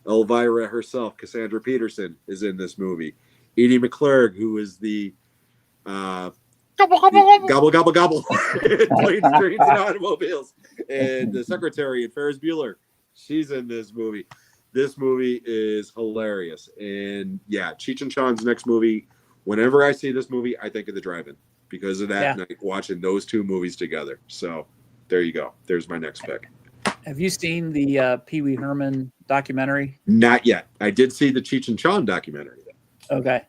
Elvira herself, Cassandra Peterson, is in this movie. Edie McClurg, who is the gobble, gobble, gobble, planes, trains, and automobiles, and the secretary in Ferris Bueller, she's in this movie. This movie is hilarious. And yeah, Cheech and Chong's next movie, whenever I see this movie, I think of the drive-in. Because of that night, watching those 2 movies together. So there you go. There's my next pick. Have you seen the Pee Wee Herman documentary? Not yet. I did see the Cheech and Chong documentary, though. Okay.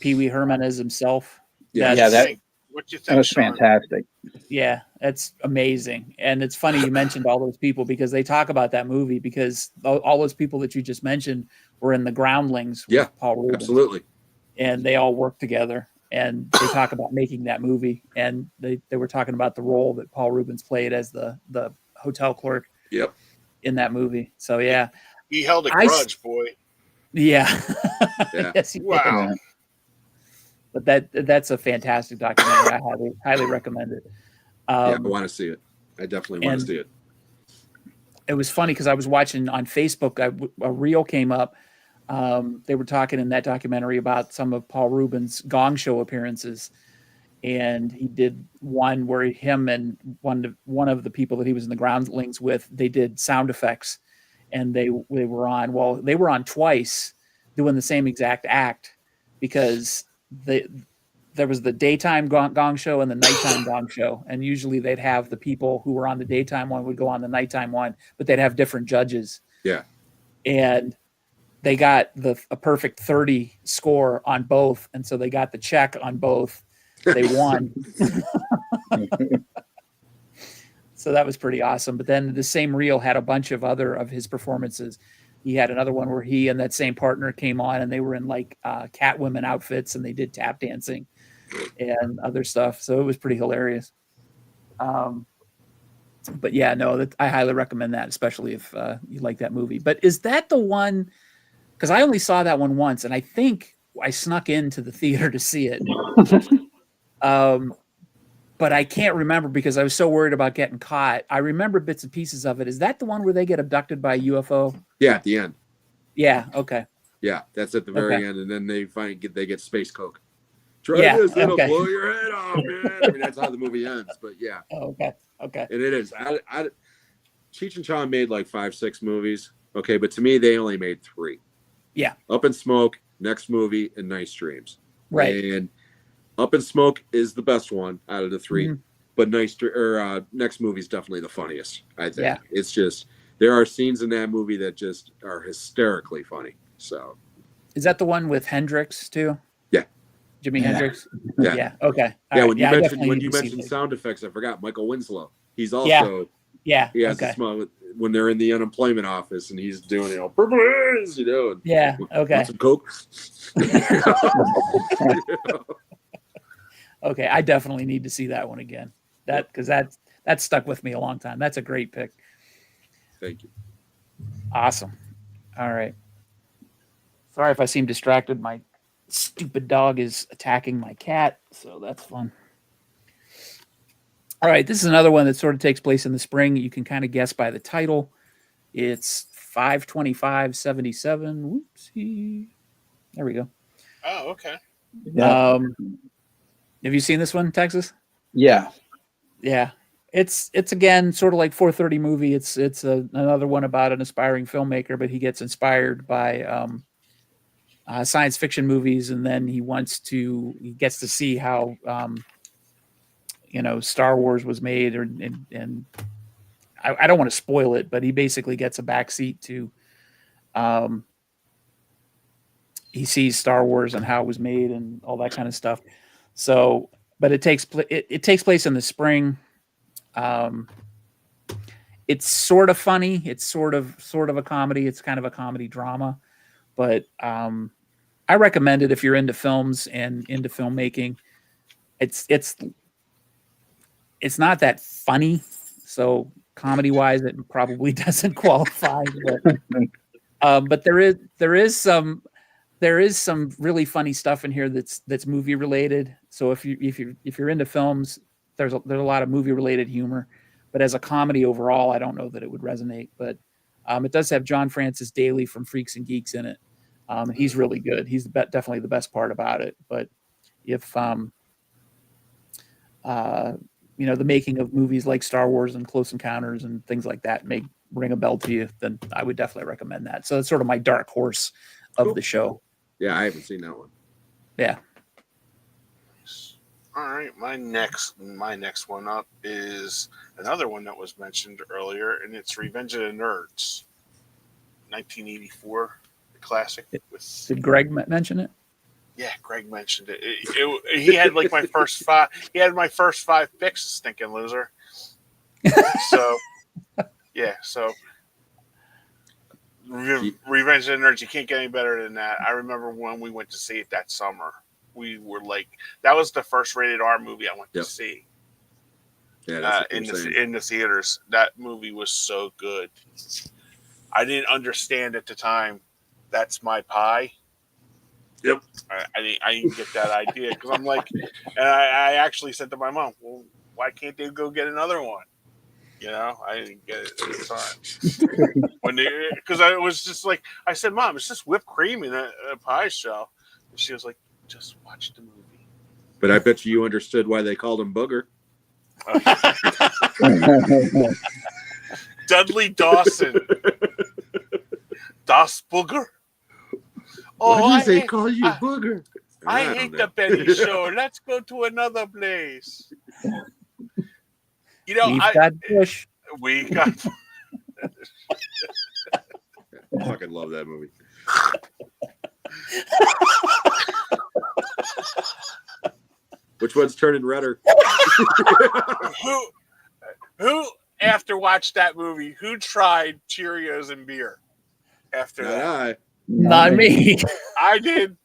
Pee Wee Herman as himself. What you think? That was fantastic. Yeah, that's amazing. And it's funny you mentioned all those people, because they talk about that movie, because all those people that you just mentioned were in the Groundlings with Paul Reubens. Absolutely. And they all worked together. And they talk about making that movie, and they were talking about the role that Paul Reubens played as the hotel clerk in that movie. So yeah, he held a grudge, boy. Yeah. Yes, he wow. did. But that's a fantastic documentary. I highly recommend it. I want to see it. I definitely want to see it. It was funny because I was watching on Facebook, a reel came up. They were talking in that documentary about some of Paul Reubens' Gong Show appearances, and he did one where him and one of the people that he was in the Groundlings with, they did sound effects, and they were on. Well, they were on twice doing the same exact act, because there was the daytime gong show and the nighttime gong show, and usually they'd have the people who were on the daytime one would go on the nighttime one, but they'd have different judges. Yeah, and they got a perfect 30 score on both. And so they got the check on both. They won. So that was pretty awesome. But then the same reel had a bunch of other of his performances. He had another one where he and that same partner came on, and they were in like Catwoman outfits, and they did tap dancing and other stuff. So it was pretty hilarious. But yeah, no, I highly recommend that, especially if you like that movie. But is that the one? Because I only saw that one once, and I think I snuck into the theater to see it. But I can't remember because I was so worried about getting caught. I remember bits and pieces of it. Is that the one where they get abducted by a UFO? Yeah, at the end. Yeah. Okay. Yeah, that's at the very end, and then they get space coke. Try this, it'll blow your head off, man. I mean, that's how the movie ends. But yeah. Okay. And it is. Cheech and Chong made like 5-6 movies. Okay, but to me, they only made 3. Yeah. Up in Smoke, next movie, and Nice Dreams. Right. And Up in Smoke is the best one out of the 3, but next movie is definitely the funniest. I think. Yeah. It's just there are scenes in that movie that just are hysterically funny. So. Is that the one with Hendrix too? Yeah. Jimi Hendrix. Yeah. Okay. All when you mentioned sound effects, I forgot Michael Winslow. He's also He has a small when they're in the unemployment office and he's doing please, Yeah. Okay. Want some coke? Okay, I definitely need to see that one again. Because that stuck with me a long time. That's a great pick. Thank you. Awesome. All right. Sorry if I seem distracted. My stupid dog is attacking my cat, so that's fun. All right, this is another one that sort of takes place in the spring. You can kind of guess by the title. It's 5/25/77. Whoopsie. There we go. Oh, okay. Yeah. Have you seen this one, Texas? Yeah. Yeah. It's again sort of like 4:30 movie. It's another one about an aspiring filmmaker, but he gets inspired by science fiction movies, and then he gets to see how Star Wars was made, and I don't want to spoil it, but he basically gets a backseat to he sees Star Wars and how it was made and all that kind of stuff. So, but it takes place in the spring. It's sort of funny. It's sort of a comedy. It's kind of a comedy drama, but I recommend it if you're into films and into filmmaking. It's not that funny, so comedy wise, it probably doesn't qualify. But there is some really funny stuff in here that's movie related. So if you're into films, there's a lot of movie related humor. But as a comedy overall, I don't know that it would resonate. But it does have John Francis Daly from Freaks and Geeks in it. He's really good. He's definitely the best part about it. But if the making of movies like Star Wars and Close Encounters and things like that may ring a bell to you, then I would definitely recommend that. So it's sort of my dark horse of the show. Yeah, I haven't seen that one. Yeah. All right, my next one up is another one that was mentioned earlier, and it's Revenge of the Nerds, 1984, the classic. Did Greg mention it? Yeah, Greg mentioned it. He had like my first 5. He had my first 5 picks, stinking loser. So, yeah. So, Revenge of the Nerds. You can't get any better than that. I remember when we went to see it that summer. We were like, that was the first rated R movie I went to see. Yeah, in the theaters. That movie was so good. I didn't understand at the time. That's my pie. Yep. I didn't get that idea because I'm like, and I actually said to my mom, well, why can't they go get another one? I didn't get it at the time. Because I was just like, I said, Mom, it's just whipped cream in a pie shell. And she was like, just watch the movie. But I bet you understood why they called him Booger. Dudley Dawson. Das Booger? Why do they call you Booger? I hate the Benny Show. Let's go to another place. We've got Bush. We got. I fucking love that movie. Which one's turning redder? Who after watched that movie? Who tried Cheerios and beer after that? Not me. I did,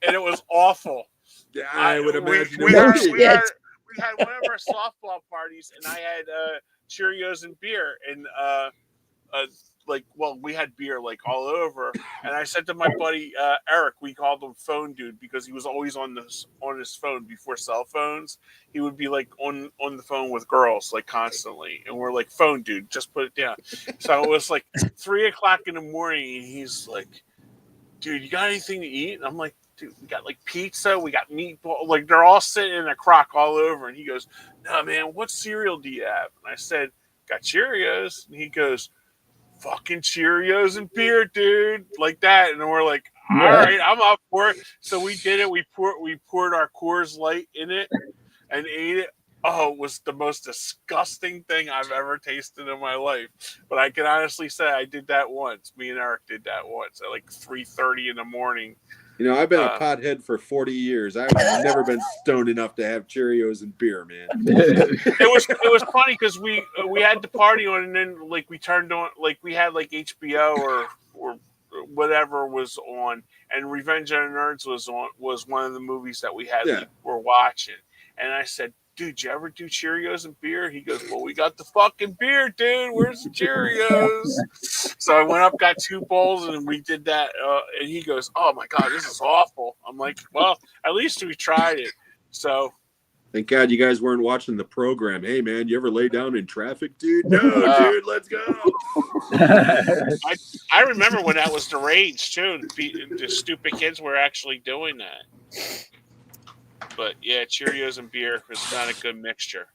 and it was awful. Yeah, I would imagine. We had one of our softball parties, and I had Cheerios and beer, and we had beer like all over, and I said to my buddy Eric, we called him Phone Dude because he was always on his phone before cell phones. He would be like on the phone with girls like constantly, and we're like, Phone Dude, just put it down. So it was like 3:00 in the morning, and he's like, dude, you got anything to eat? And I'm like, dude, we got like pizza, we got meatball, like they're all sitting in a crock all over. And he goes, no, man, what cereal do you have? And I said, got Cheerios. And he goes, fucking Cheerios and beer, dude, like that. And we're like, all right, I'm up for it. So we did it. We poured our Coors Light in it and ate it. Oh, it was the most disgusting thing I've ever tasted in my life. But I can honestly say I did that once. Me and Eric did that once at like 3:30 in the morning. You know, I've been a pothead for 40 years. I've never been stoned enough to have Cheerios and beer, man. It was funny because we had the party on, and then like we turned on, like we had like HBO or whatever was on, and Revenge of the Nerds was one of the movies that we were watching. And I said, dude, you ever do Cheerios and beer? He goes, well, we got the fucking beer, dude. Where's the Cheerios? So I went up, got 2 bowls, and we did that. And he goes, oh, my God, this is awful. I'm like, well, at least we tried it. So. Thank God you guys weren't watching the program. Hey, man, you ever lay down in traffic, dude? No, dude, let's go. I remember when that was the rage, too. The stupid kids were actually doing that. But yeah, Cheerios and beer was not a good mixture.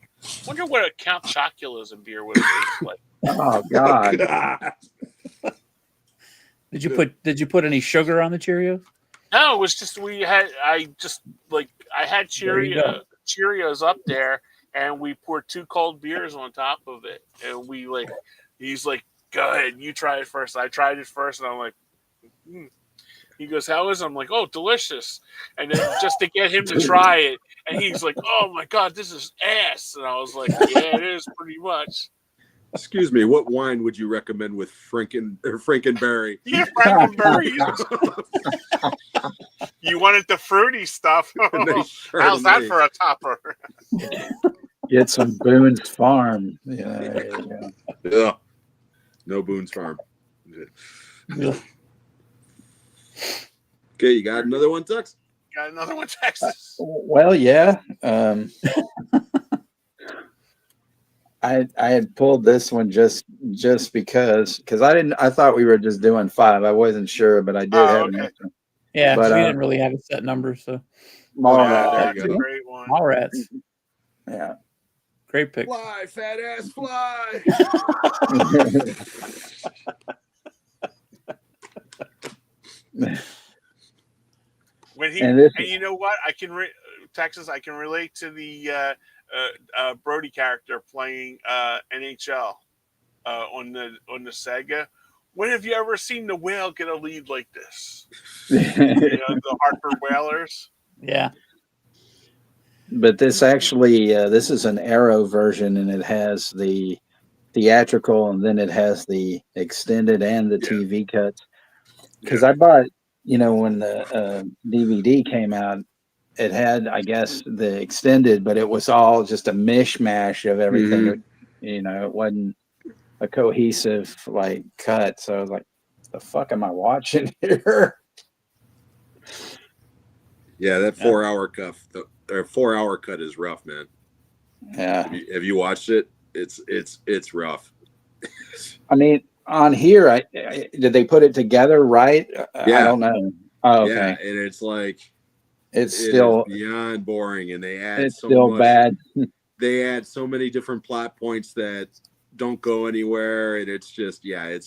Wonder what a Count Chocula's and beer would have tasted like. Oh God! Did you put any sugar on the Cheerios? No, it was just I had Cheerios up there, and we poured 2 cold beers on top of it, and he's like, go ahead, you try it first. I tried it first, and I'm like, He goes, how is it? I'm like, oh, delicious. And then just to get him to try it, and he's like, oh my God, this is ass. And I was like, yeah, it is pretty much. Excuse me, what wine would you recommend with Frankenberry? Yeah, Frankenberry. You wanted the fruity stuff. How's that for a topper? Get some Boone's Farm. Yeah. No Boone's Farm. Yeah. Okay, you got another one, Tex? Got another one, Texas. Well, yeah. I had pulled this one just because I thought we were just doing 5. I wasn't sure, but I did have an extra. Yeah, but we didn't really have a set number, so Mallrats. That's a great one. Mallrats. Yeah. Great pick. Fly, fat ass, fly. And you know what? Texas. I can relate to the Brody character playing NHL on the Sega. When have you ever seen the Whale get a lead like this? The Hartford Whalers. Yeah. But this actually, this is an Arrow version, and it has the theatrical, and then it has the extended and the TV cuts. Because I bought, when the DVD came out, it had, I guess, the extended, but it was all just a mishmash of everything. Mm-hmm. It wasn't a cohesive cut. So I was like, the fuck am I watching here? Yeah, that 4-hour cut. The 4-hour cut is rough, man. Yeah. Have you watched it? It's rough. I mean, on here, did they put it together right? Yeah. I don't know. Oh, okay. Yeah, and it's like it's still beyond boring, and they add it's so still much, bad. They add so many different plot points that don't go anywhere, and it's just the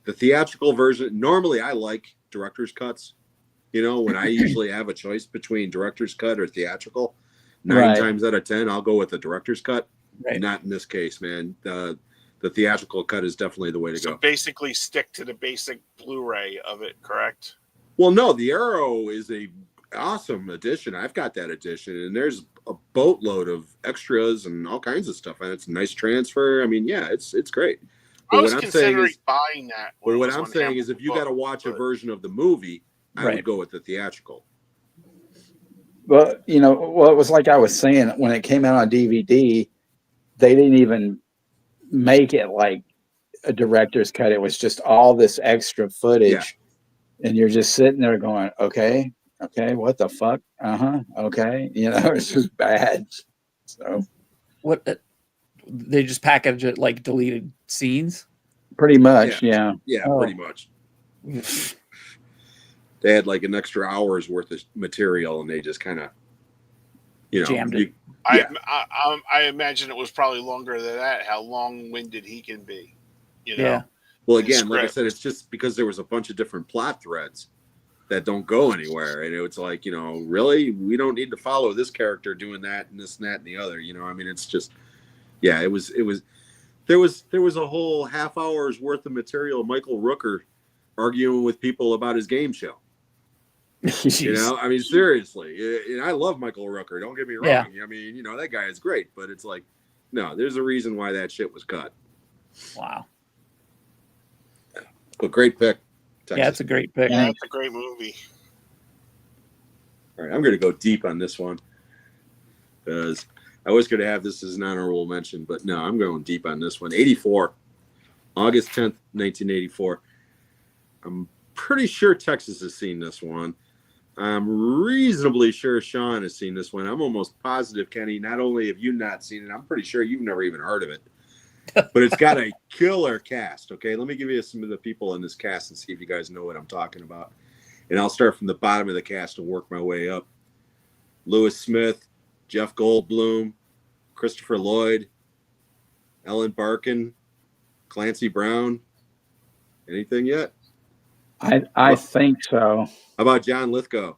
theatrical version. Normally, I like director's cuts. When I usually have a choice between director's cut or theatrical, 9 times out of 10, I'll go with the director's cut. Right. Not in this case, man. The theatrical cut is definitely the way to go. So basically stick to the basic Blu-ray of it, correct? Well, no, the Arrow is a awesome edition. I've got that edition, and there's a boatload of extras and all kinds of stuff, and it's a nice transfer. I mean, yeah, it's great. But I was considering buying that. But what I'm saying is if you got to watch a version of the movie, I would go with the theatrical. Well, it was like I was saying, when it came out on DVD, they didn't even make it like a director's cut. It was just all this extra footage, and you're just sitting there going, okay, what the fuck? Okay, it's just bad. So what they just package it like deleted scenes. Pretty much, yeah. Pretty much. They had like an extra hour's worth of material, and they just kind of, jammed it. I imagine it was probably longer than that. How long-winded he can be, Yeah. Well, again, like I said, it's just because there was a bunch of different plot threads that don't go anywhere, and it's like, really, we don't need to follow this character doing that and this and that and the other. I mean, it's just, it was. There was a whole half hour's worth of material. Michael Rooker arguing with people about his game show. I mean, seriously. And I love Michael Rooker. Don't get me wrong. Yeah. I mean, that guy is great, but it's like, no, there's a reason why that shit was cut. Wow. But great pick, Texas. Yeah, it's a great pick. Yeah, it's a great movie. All right, I'm going to go deep on this one because I was going to have this as an honorable mention, but no, I'm going deep on this one. 84, August 10th, 1984. I'm pretty sure Texas has seen this one. I'm reasonably sure Sean has seen this one. I'm almost positive, Kenny, not only have you not seen it, I'm pretty sure you've never even heard of it. But it's got a killer cast, okay? Let me give you some of the people in this cast and see if you guys know what I'm talking about. And I'll start from the bottom of the cast and work my way up. Lewis Smith, Jeff Goldblum, Christopher Lloyd, Ellen Barkin, Clancy Brown. Anything yet? I think so. How about John Lithgow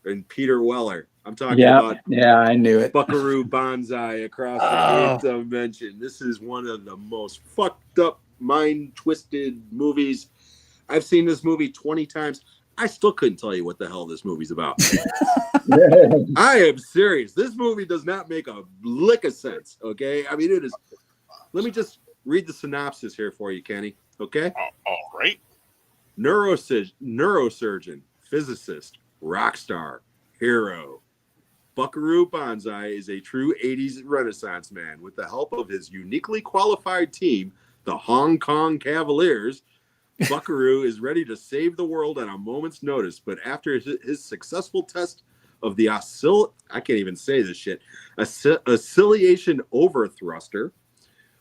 and Peter Weller? I'm talking about. Yeah, I knew it. Buckaroo Banzai across the eighth dimension. This is one of the most fucked up, mind-twisted movies. I've seen this movie 20 times. I still couldn't tell you what the hell this movie's about. I am serious. This movie does not make a lick of sense, okay? I mean, it is. Let me just read the synopsis here for you, Kenny, okay? All right. Neurosurgeon, physicist, rock star, hero. Buckaroo Banzai is a true 80s Renaissance man. With the help of his uniquely qualified team, the Hong Kong Cavaliers, Buckaroo is ready to save the world on a moment's notice. But after his successful test of the I can't even say this shit, oscillation overthruster,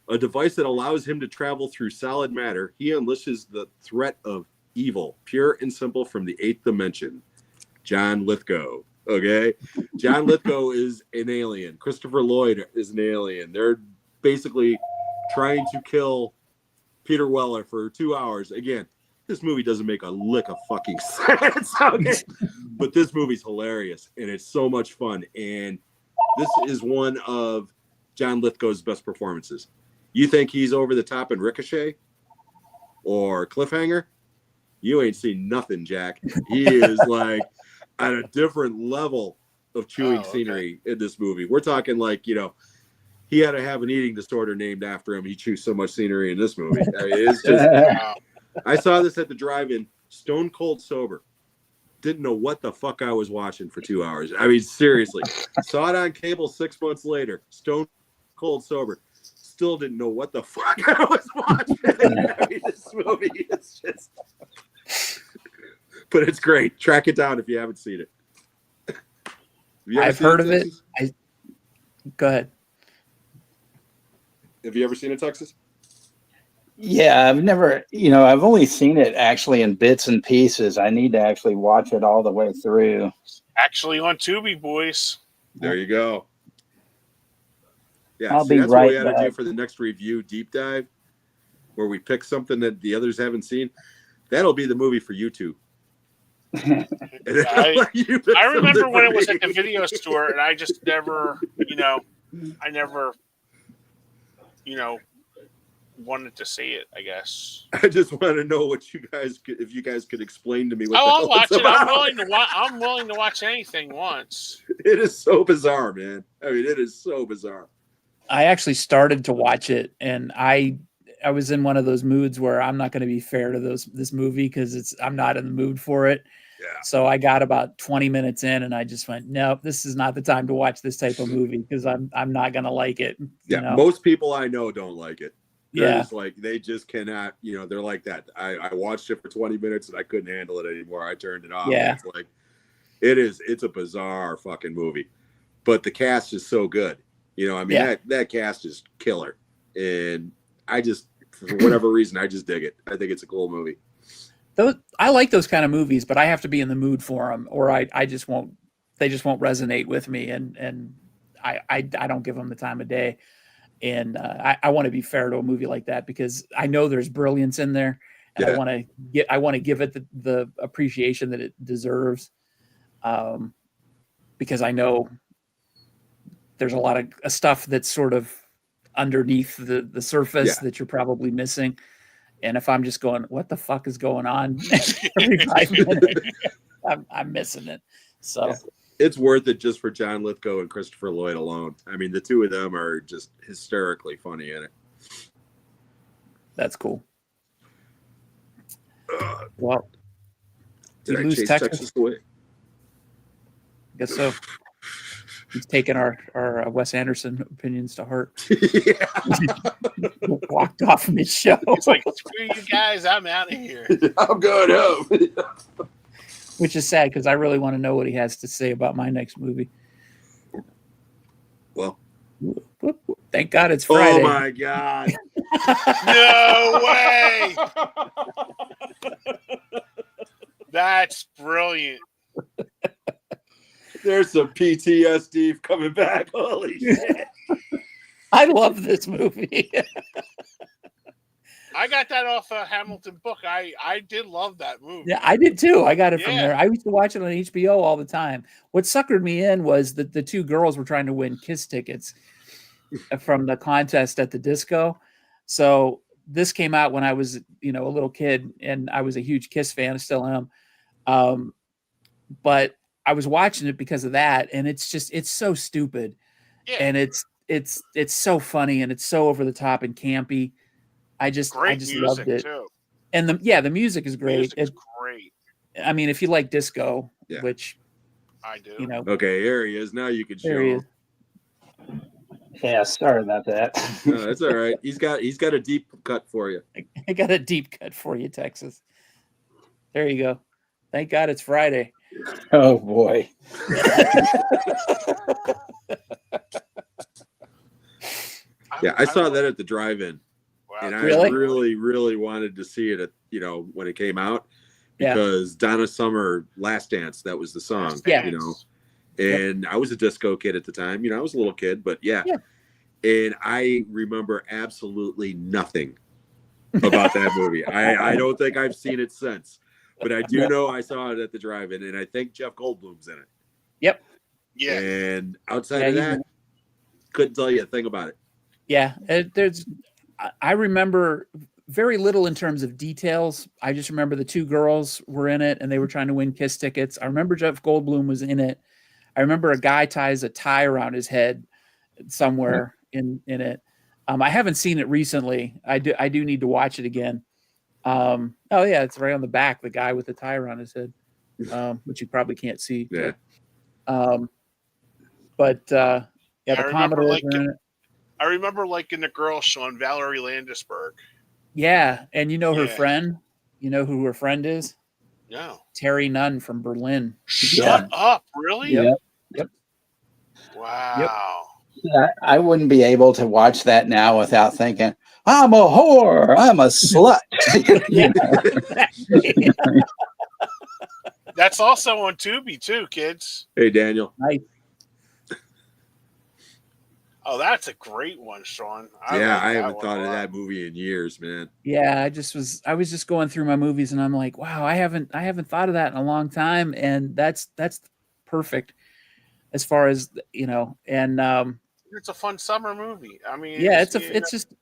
a device that allows him to travel through solid matter, he unleashes the threat of evil, pure and simple, from the eighth dimension. John Lithgow. Okay, John Lithgow is an alien. Christopher Lloyd is an alien. They're basically trying to kill Peter Weller for 2 hours. Again, this movie doesn't make a lick of fucking sense. Okay? But this movie's hilarious and it's so much fun. And this is one of John Lithgow's best performances. You think he's over the top in Ricochet or Cliffhanger? You ain't seen nothing, Jack. He is like at a different level of chewing scenery in this movie. We're talking like, he had to have an eating disorder named after him. He chews so much scenery in this movie. I mean, it's just, I saw this at the drive-in, stone cold sober. Didn't know what the fuck I was watching for 2 hours. I mean, seriously. Saw it on cable 6 months later, stone cold sober. Still didn't know what the fuck I was watching. I mean, this movie is just... But it's great. Track it down if you haven't seen it. I've heard of it. Go ahead. Have you ever seen it, Texas? Yeah, I've never, I've only seen it actually in bits and pieces. I need to actually watch it all the way through. Actually on Tubi, boys. There you go. Yeah, that's what we got to do for the next review deep dive, where we pick something that the others haven't seen. That'll be the movie for you two. I remember when it was at the video store, and I just never, wanted to see it. I guess I just want to know if you guys could explain to me what. I'll watch it. I'm willing to watch anything once. It is so bizarre, man. I mean, it is so bizarre. I actually started to watch it, and I was in one of those moods where I'm not going to be fair to this movie because I'm not in the mood for it. Yeah. So I got about 20 minutes in and I just went, nope, this is not the time to watch this type of movie because I'm not gonna like it. Yeah, most people I know don't like it. They're Yeah. just like, they just cannot, they're like that. I watched it for 20 minutes and I couldn't handle it anymore. I turned it off. Yeah. It's like, it's a bizarre fucking movie. But the cast is so good. That cast is killer. And I just, for whatever reason, I just dig it. I think it's a cool movie. I like those kind of movies, but I have to be in the mood for them, or I just won't. They just won't resonate with me, and I don't give them the time of day. And I want to be fair to a movie like that because I know there's brilliance in there, and I want to give it the appreciation that it deserves. Because I know there's a lot of stuff that's sort of underneath the surface that you're probably missing. And if I'm just going, what the fuck is going on every 5 minutes, I'm missing it. So it's worth it just for John Lithgow and Christopher Lloyd alone. I mean, the two of them are just hysterically funny in it. That's cool. Well, did I lose chase Texas away? I guess so. He's taken our Wes Anderson opinions to heart. Walked off from his show. He's like, screw you guys, I'm out of here. I'm going home. Which is sad because I really want to know what he has to say about my next movie. Well, thank God it's Friday. Oh my God. No way. That's brilliant. There's some PTSD coming back. Holy shit. I love this movie. I got that off a Hamilton book. I did love that movie. Yeah, I did too. I got it from there. I used to watch it on HBO all the time. What suckered me in was that the two girls were trying to win Kiss tickets from the contest at the disco. So this came out when I was, a little kid, and I was a huge Kiss fan. I still am. But I was watching it because of that, and it's so stupid, and it's so funny, and it's so over the top and campy. I just loved it. Too. And the music is great. It's great. I mean, if you like disco, which I do. Okay, here he is. Now you can show him. Yeah, sorry about that. No, that's all right. He's got a deep cut for you. I got a deep cut for you, Texas. There you go. Thank God it's Friday. Oh boy. Yeah, I saw that at the drive-in. Wow. And I really, really wanted to see it when it came out because Donna Summer, Last Dance, that was the song. And I was a disco kid at the time. I was a little kid, but and I remember absolutely nothing about that movie. I don't think I've seen it since. But I do know I saw it at the drive-in, and I think Jeff Goldblum's in it. Yep. Yeah. And outside of that, couldn't tell you a thing about it. Yeah. I remember very little in terms of details. I just remember the two girls were in it, and they were trying to win Kiss tickets. I remember Jeff Goldblum was in it. I remember a guy ties a tie around his head somewhere in it. I haven't seen it recently. I do need to watch it again. It's right on the back, the guy with the tie around his head, which you probably can't see. Yeah. The Commodores are in it. I remember liking the girl Sean Valerie Landisberg. Yeah, and her friend? You know who her friend is? No. Terry Nunn from Berlin. Shut up, really? Yep. Wow. Yep. I wouldn't be able to watch that now without thinking, I'm a whore. I'm a slut. That's also on Tubi too, kids. Hey, Daniel. Nice. Oh, that's a great one, Sean. I haven't thought of that movie in years, man. Yeah, I was just going through my movies, and I'm like, wow, I haven't thought of that in a long time, and that's perfect as far as and it's a fun summer movie. I mean, it's just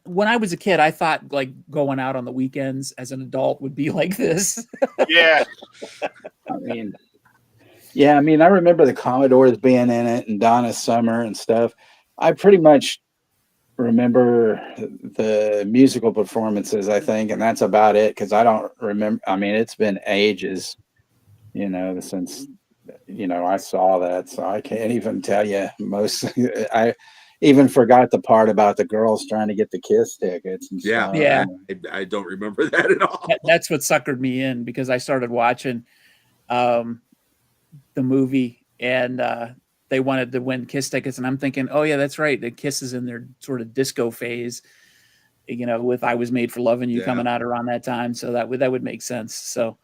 when I was a kid, I thought like going out on the weekends as an adult would be like this. Yeah. I remember the Commodores being in it and Donna Summer and stuff. I pretty much remember the musical performances, I think, and that's about it because I don't remember. It's been ages. since I saw that, so I can't even tell you most. I even forgot the part about the girls trying to get the Kiss tickets and stuff. Yeah. I don't remember that at all. That's what suckered me in, because I started watching the movie, and they wanted to win Kiss tickets, and I'm thinking, oh yeah, that's right, the Kiss is in their sort of disco phase, with "I Was Made for Loving You" coming out around that time, so that would make sense. So,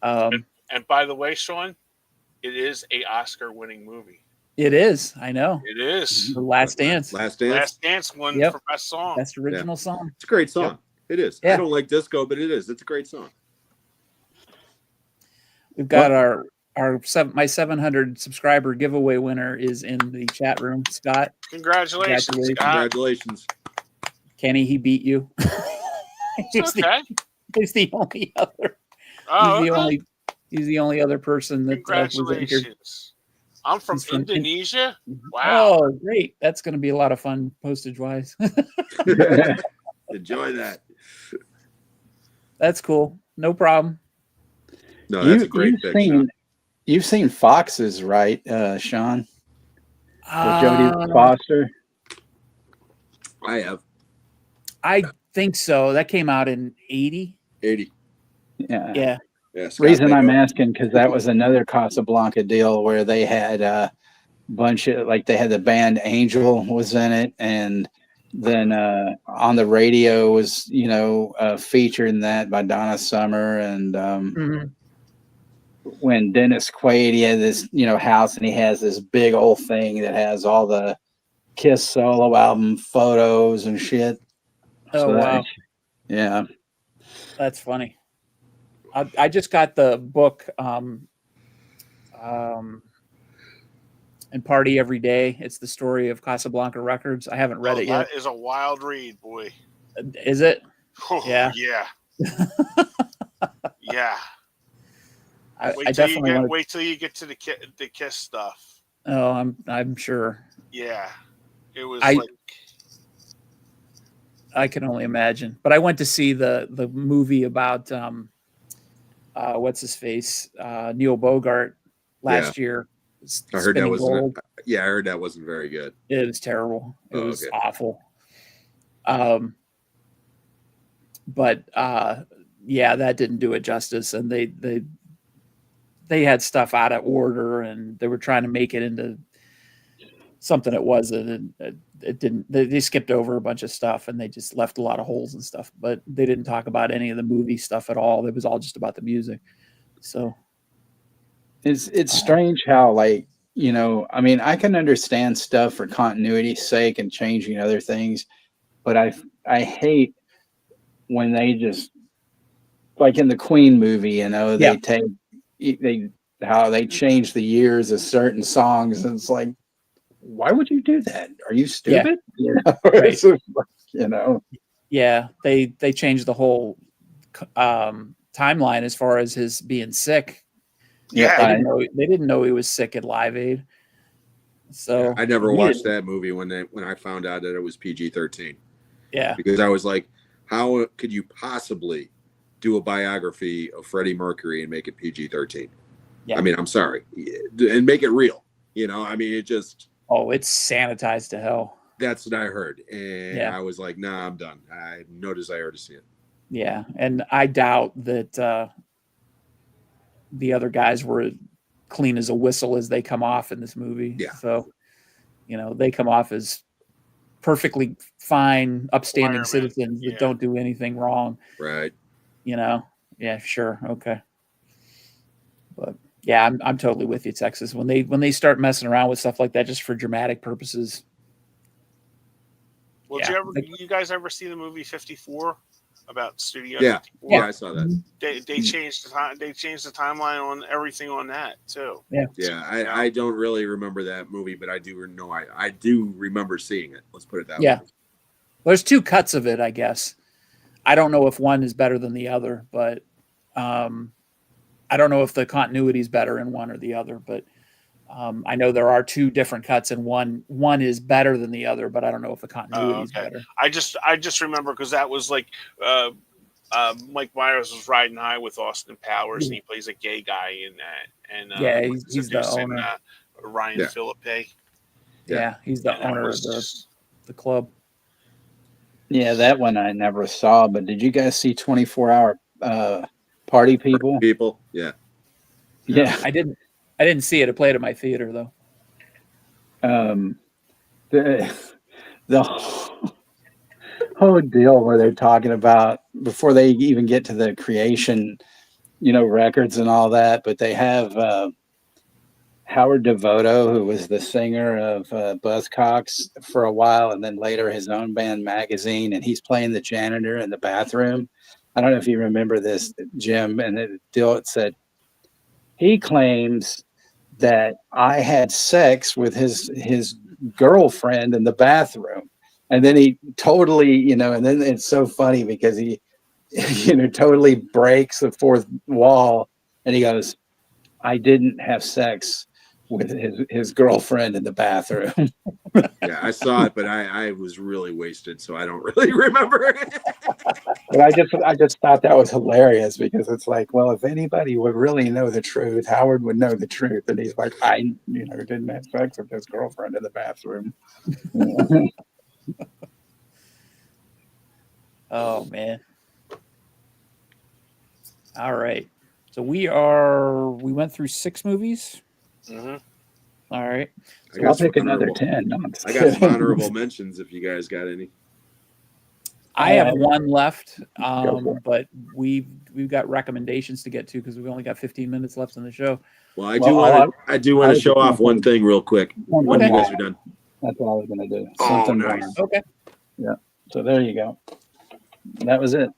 and by the way, Sean, it is a Oscar-winning movie. It is. I know. It is. The Last Dance. Last Dance. Last Dance won for best song. Best original song. It's a great song. Yep. It is. Yeah. I don't like disco, but it is. It's a great song. We've got my 700 subscriber giveaway winner is in the chat room. Scott. Congratulations, Scott. Congratulations. Kenny, he beat you. It's okay. He's the only other. He's the only other person that congratulations. I'm from Indonesia. Wow. Oh, great. That's going to be a lot of fun postage wise. Enjoy that. That's cool. No problem. No, that's a great picture. You've seen Foxes, right, Sean? With Jodie Foster? I have. I think so. That came out in 80. 80. Yeah. Yeah. Reason I'm asking, because that was another Casablanca deal where they had a bunch of, they had the band Angel was in it, and then on the radio was featured in that by Donna Summer, and when Dennis Quaid, he had this house, and he has this big old thing that has all the Kiss solo album photos and shit. Oh, wow. Yeah, that's funny. I just got the book and Party Every Day. It's the story of Casablanca Records. I haven't read it yet. That is a wild read, boy. Is it? Oh, yeah. Yeah. Yeah. I definitely wait till you get to the Kiss stuff. Oh, I'm sure. Yeah. It was I can only imagine. But I went to see the movie about what's his face, Neil Bogart last year. I heard that wasn't. I heard that wasn't very good. It was terrible. It was awful. But that didn't do it justice, and they had stuff out of order, and they were trying to make it into something it wasn't, and it didn't. They skipped over a bunch of stuff, and they just left a lot of holes and stuff. But they didn't talk about any of the movie stuff at all. It was all just about the music. So it's strange how I can understand stuff for continuity's sake and changing other things, but I hate when they just, like in the Queen movie, they change the years of certain songs, and it's like, why would you do that? Are you stupid? Right. Yeah, they changed the whole timeline as far as his being sick. Yeah, they didn't know he was sick at Live Aid. So I never watched that movie when I found out that it was PG-13. Yeah, because I was like, how could you possibly do a biography of Freddie Mercury and make it PG-13? Yeah. I mean, I'm sorry, and make it real. I mean, it just. Oh, it's sanitized to hell. That's what I heard. And I was like, nah, I'm done. I have no desire to see it. Yeah. And I doubt that the other guys were clean as a whistle as they come off in this movie. Yeah. So, they come off as perfectly fine, upstanding citizens that don't do anything wrong. Right. Yeah, sure. Okay. But yeah, I'm totally with you, Texas. When they start messing around with stuff like that just for dramatic purposes. Well, you guys ever see the movie 54 about Studio 54? Yeah, I saw that. They changed the time. They changed the timeline on everything on that too. Yeah. Yeah, I don't really remember that movie, but I do know I do remember seeing it. Let's put it that way. Yeah. Well, there's two cuts of it, I guess. I don't know if one is better than the other, but I don't know if the continuity is better in one or the other, but I know there are two different cuts, and one is better than the other, but I don't know if the continuity is better. I just remember because that was like Mike Myers was riding high with Austin Powers, and he plays a gay guy in that. And he's the owner. Ryan Philippe. Yeah, he's the owner of the club. Yeah, that one I never saw. But did you guys see 24-hour Party People? People, yeah. I didn't see it. It played at my theater though. The whole deal where they're talking about before they even get to the creation, records and all that, but they have Howard Devoto, who was the singer of Buzzcocks for a while, and then later his own band Magazine, and he's playing the janitor in the bathroom. I don't know if you remember this, Jim, and the deal it said he claims that I had sex with his girlfriend in the bathroom. And then he totally, and then it's so funny because he, totally breaks the fourth wall and he goes, I didn't have sex with his girlfriend in the bathroom. Yeah, I saw it, but I was really wasted, so I don't really remember. But I just thought that was hilarious because it's like, well, if anybody would really know the truth, Howard would know the truth. And he's like, I, didn't have sex with his girlfriend in the bathroom. Oh man. All right. So we went through 6 movies. Mm-hmm. All right. So I'll take another 10. No, I got some honorable mentions if you guys got any. I have one left, but we've got recommendations to get to because we've only got 15 minutes left in the show. Well, I do want to show off one thing real quick when you guys are done. That's all I was going to do. Oh, nice. Okay. Yeah. So there you go. That was it.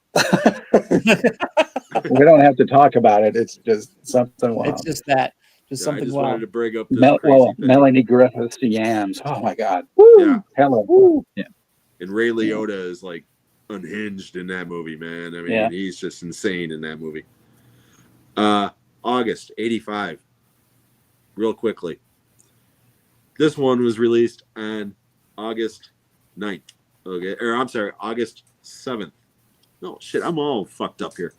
We don't have to talk about it. It's just something wild. It's just that. Just something I just wild. wanted to bring up this crazy thing. Melanie Griffiths to Yams. Oh my God. Woo! Yeah. Hello. Woo! Yeah. And Ray Liotta is like unhinged in that movie, man. I mean, he's just insane in that movie. August 85. Real quickly. This one was released on August 9th. Okay. Or I'm sorry, August 7th. No, shit, I'm all fucked up here.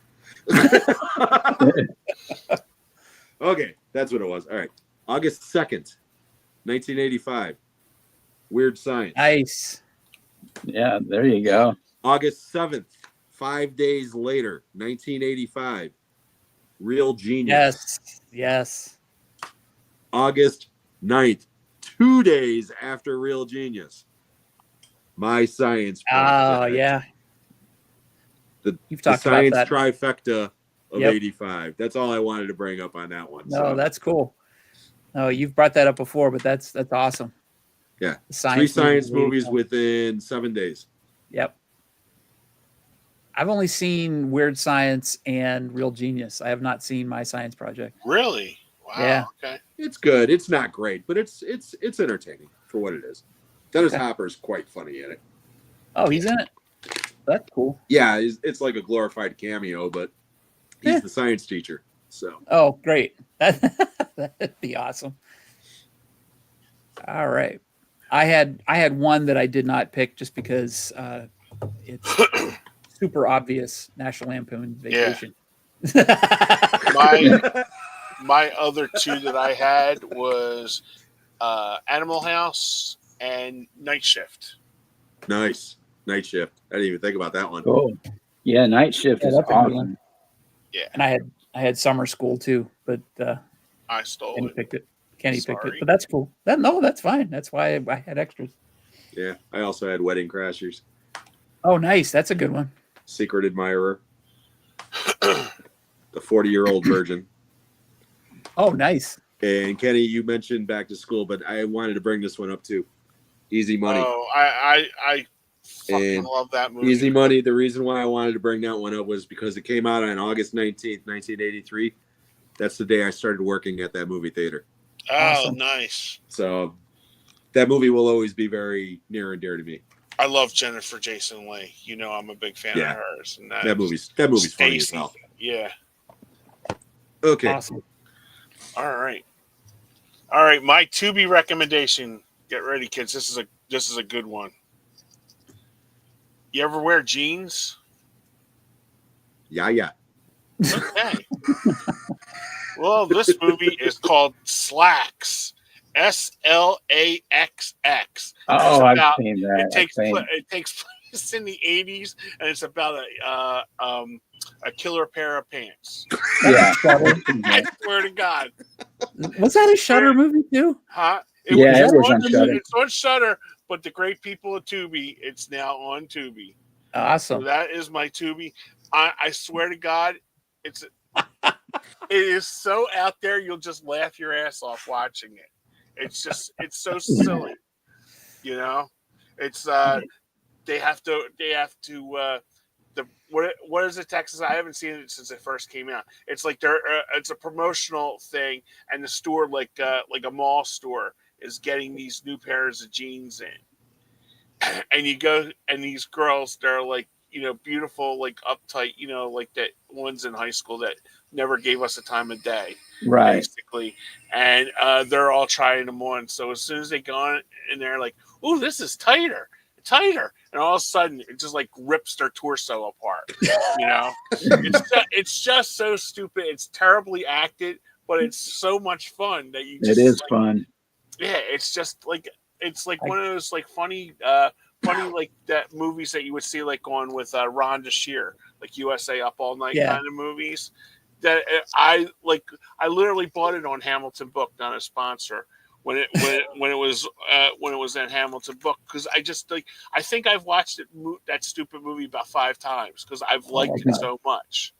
Okay, that's what it was. All right. August 2nd, 1985. Weird Science. Nice. Yeah, there you go. August 7th, 5 days later, 1985. Real Genius. Yes. August 9th, 2 days after Real Genius. My Science Project. Oh, yeah. You've talked about that. Trifecta of 85. That's all I wanted to bring up on that one. No, that's cool. No, you've brought that up before, but that's awesome. Yeah. 3 science movies within 7 days. Yep. I've only seen Weird Science and Real Genius. I have not seen My Science Project. Really? Wow. Yeah. Okay. It's good. It's not great, but it's entertaining for what it is. Dennis Hopper's quite funny in it. Oh, he's in it? That's cool. Yeah, it's like a glorified cameo, but he's the science teacher. So. Oh, great. That'd be awesome. All right. I had one that I did not pick just because it's super obvious. National Lampoon Vacation. Yeah. my other 2 that I had was Animal House and Night Shift. Nice. Night Shift. I didn't even think about that one. Cool. Yeah, Night Shift is awesome. Yeah. And I had Summer School too, but I stole Kenny it. picked it. Kenny picked it, but that's cool. That's fine. That's why I had extras. Yeah, I also had Wedding Crashers. Oh, nice. That's a good one. Secret Admirer. The 40-year-old virgin. Oh, nice. And Kenny, you mentioned Back to School, but I wanted to bring this one up too. Easy Money. Oh, I fucking love that movie. Easy Money. The reason why I wanted to bring that one up was because it came out on August 19th, 1983. That's the day I started working at that movie theater. Oh, awesome. Nice. So that movie will always be very near and dear to me. I love Jennifer Jason Leigh. You know, I'm a big fan of hers. And that movie's funny as hell. Yeah. Okay. Awesome. All right. My to-be recommendation. Get ready, kids. This is a good one. You ever wear jeans? Yeah. Okay. Well, this movie is called Slacks. SLAXX. Oh, I've seen that. It takes place in the 80s, and it's about a killer pair of pants. Yeah. I swear to God. Was that a Shudder movie too? Huh? It was on Shudder. It's on Shudder, but the great people of Tubi, it's now on Tubi. Awesome. So that is my Tubi. I swear to God, it is so out there, you'll just laugh your ass off watching it. It's so silly. You know? It's they have to what is it, Texas? I haven't seen it since it first came out. It's like it's a promotional thing, and the store, like a mall store, is getting these new pairs of jeans in, and you go, and these girls, they're like, beautiful, like uptight, like that ones in high school that never gave us a time of day, right? Basically, and they're all trying them on. So as soon as they go on, and they're like, "Ooh, this is tighter," and all of a sudden it just like rips their torso apart. It's just so stupid. It's terribly acted, but it's so much fun that you just, it is fun. Yeah, it's just like, it's like one of those like funny like that movies that you would see like on with Ron DeShear, like USA Up All Night kind of movies. That I literally bought it on Hamilton Book, not a sponsor, when it was in Hamilton Book, because I think I've watched that stupid movie about 5 times because I've liked it so much.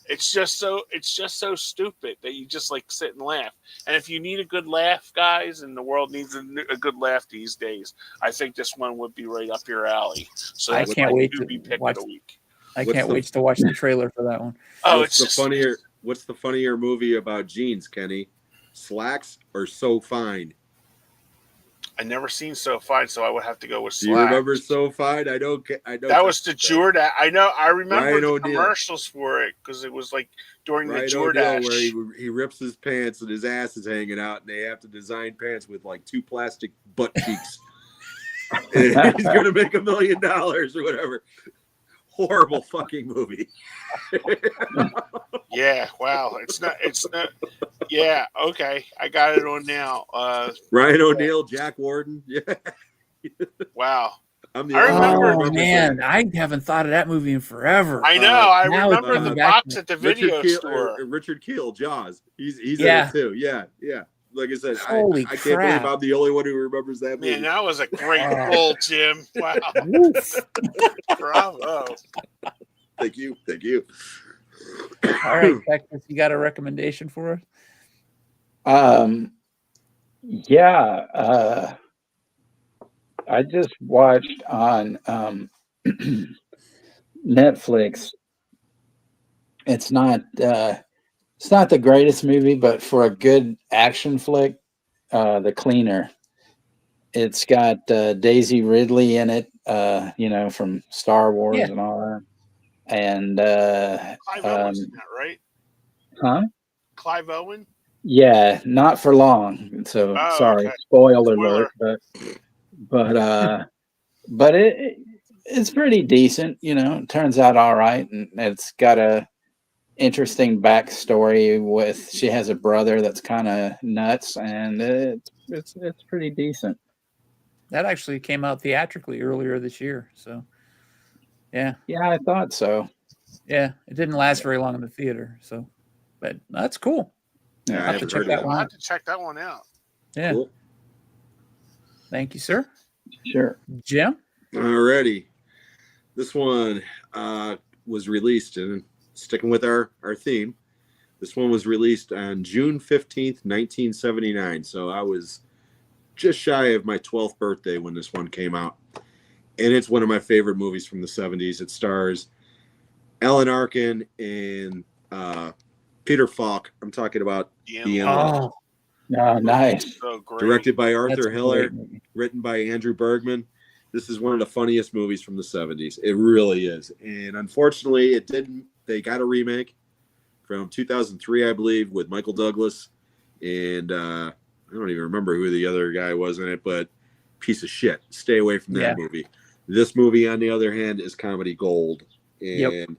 It's just so stupid that you just like sit and laugh. And if you need a good laugh, guys, and the world needs a good laugh these days, I think this one would be right up your alley. So I can't wait to watch the week. I can't wait to watch the trailer for that one. Oh, what's the funnier movie about jeans, Kenny? Slacks or So Fine? I never seen So Fine, so I would have to go with Slacks. Do you remember So Fine? I know. That was the Jordan. I know. I remember Ryan the O'Neal. Commercials for it because it was like during Ryan the Jordan, where he rips his pants and his ass is hanging out, and they have to design pants with like 2 plastic butt cheeks. He's going to make $1 million or whatever. Horrible fucking movie. Yeah, wow. It's not. Yeah, okay. I got it on now. Ryan O'Neal, Jack Warden. Yeah. Wow. I remember. Man, I haven't thought of that movie in forever. I know. I remember the box at the video store. Richard Keel, Jaws. He's in it too. Yeah. Like I said, I can't believe I'm the only one who remembers that movie. Man, that was a great pull, Jim. Wow. Bravo. Thank you. All right, Texas, you got a recommendation for us? Yeah. I just watched on Netflix. It's not the greatest movie, but for a good action flick, The Cleaner. It's got Daisy Ridley in it, from Star Wars and all that. And Clive Owen's in that, right? Huh? Clive Owen? Yeah, not for long. So sorry, okay. Spoiler alert, but it's pretty decent. It turns out all right, and it's got a interesting backstory she has a brother that's kind of nuts, and it's pretty decent. That actually came out theatrically earlier this year, so yeah, I thought so. Yeah, it didn't last very long in the theater, so but that's cool. Yeah, I have to check that one out. Yeah. Cool. Thank you, sir. Sure. Jim? Alrighty. This one was released, and sticking with our theme, this one was released on June 15th, 1979. So I was just shy of my 12th birthday when this one came out. And it's one of my favorite movies from the 70s. It stars Alan Arkin and Peter Falk. I'm talking about The Envelope. Oh, nice. So directed by Arthur Hiller, written by Andrew Bergman. This is one of the funniest movies from the 70s. It really is. And unfortunately, it didn't. They got a remake from 2003, I believe, with Michael Douglas. And I don't even remember who the other guy was in it, but piece of shit. Stay away from that movie. This movie, on the other hand, is comedy gold. And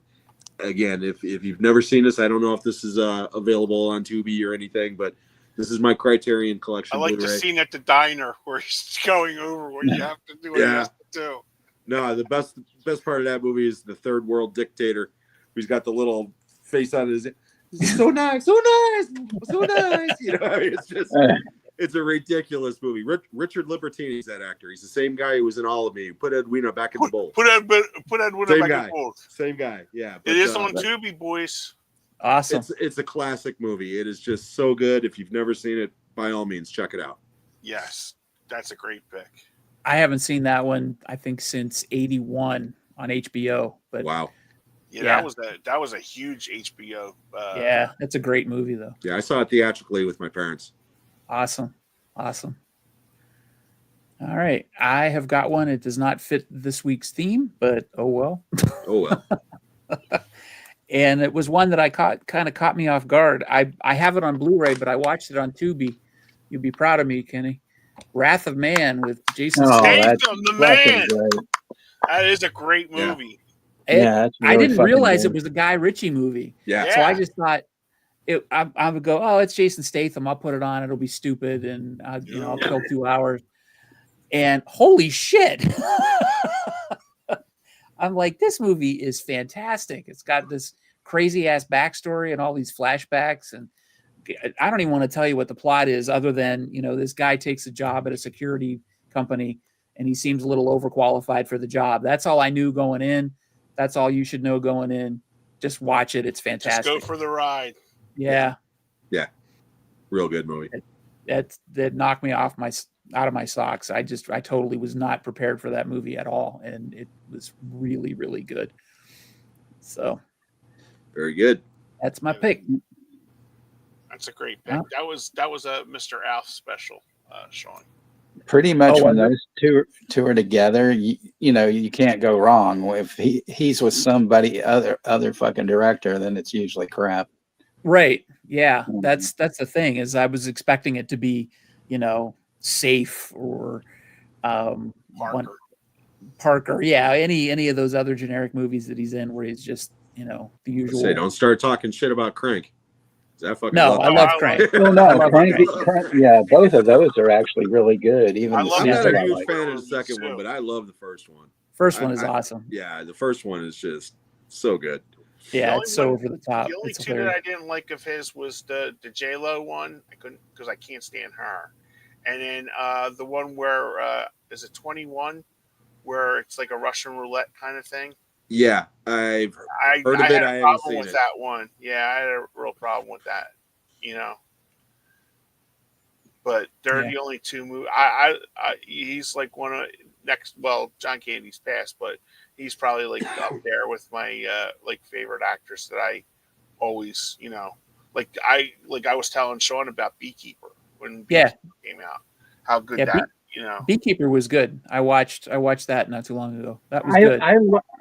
again, if you've never seen this, I don't know if this is available on Tubi or anything, but this is my Criterion Collection. I like Blu-ray. the scene at the diner where he's going over what you have to do, what he has to do. No, the best part of that movie is the third world dictator who's got the little face on his. So nice, so nice, so nice. You know, I mean, it's just. It's a ridiculous movie. Richard Libertini's that actor. He's the same guy who was in All of Me. Put Edwina back in the bowl. Put Edwina back in the bowl. Same guy. Yeah. But, it is on Tubi, boys. Awesome. It's a classic movie. It is just so good. If you've never seen it, by all means, check it out. Yes, that's a great pick. I haven't seen that one, I think, since '81 on HBO. But wow. Yeah, that was a huge HBO. Yeah, it's a great movie though. Yeah, I saw it theatrically with my parents. Awesome. All right, I have got one. It does not fit this week's theme, but oh well. Oh well. And it was one that kind of caught me off guard. I have it on Blu-ray, but I watched it on Tubi. You'd be proud of me, Kenny. Wrath of Man with Jason Statham, the man. That is a great movie. Yeah, I didn't realize it was a Guy Ritchie movie. Yeah. So I just thought I would go, oh, it's Jason Statham. I'll put it on. It'll be stupid, and I'll kill 2 hours. And holy shit! I'm like, this movie is fantastic. It's got this crazy ass backstory and all these flashbacks, and I don't even want to tell you what the plot is, other than this guy takes a job at a security company, and he seems a little overqualified for the job. That's all I knew going in. That's all you should know going in. Just watch it. It's fantastic. Just go for the ride. Yeah. Real good movie. That knocked me out of my socks. I totally was not prepared for that movie at all, and it was really, really good. So very good. That's my pick. That's a great pick. That was a Mr. Alf special, Sean. Pretty much when those two are together, you can't go wrong. If he's with somebody other fucking director, then it's usually crap. Right. Yeah. That's the thing, is I was expecting it to be, Safe or Parker. Yeah. Any of those other generic movies that he's in where he's just, the usual. Say, don't start talking shit about Crank. No, I love Crank. Well, no, Crank, yeah, both of those are actually really good. Even I'm not a huge fan of the second one, but I love the first one. First one is awesome. Yeah, the first one is just so good. Yeah, it's so over the top. The only two that I didn't like of his was the J-Lo one. I couldn't, because I can't stand her. And then the one where is it 21, where it's like a Russian roulette kind of thing. Yeah, I've heard of it. I haven't seen it. That one. Yeah, I had a real problem with that. But they're the only two movies. He's like one of next. Well, John Candy's passed, but he's probably like up there with my like favorite actress that I always, like I was telling Sean about Beekeeper when Beekeeper came out. How good that. Beekeeper was good. I watched that not too long ago. That was good.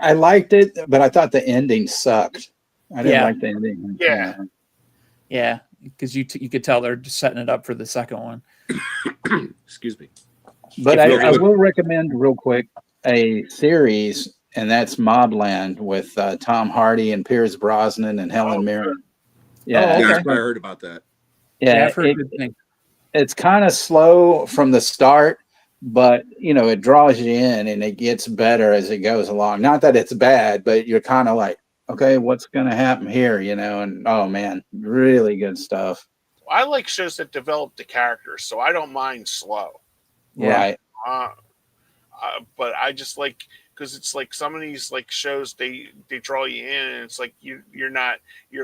I liked it, but I thought the ending sucked. I didn't like the ending. Yeah, because you could tell they're just setting it up for the second one. Excuse me. But I will recommend real quick a series, and that's Mobland with Tom Hardy and Pierce Brosnan and Helen Mirren. Yeah, I heard about that. Yeah, I've heard good things. It's kind of slow from the start, but it draws you in and it gets better as it goes along. Not that it's bad, but you're kind of like, okay, what's going to happen here? And oh man, really good stuff. I like shows that develop the characters, so I don't mind slow. Right. But I just like, because it's like some of these like shows, they draw you in, and it's like you're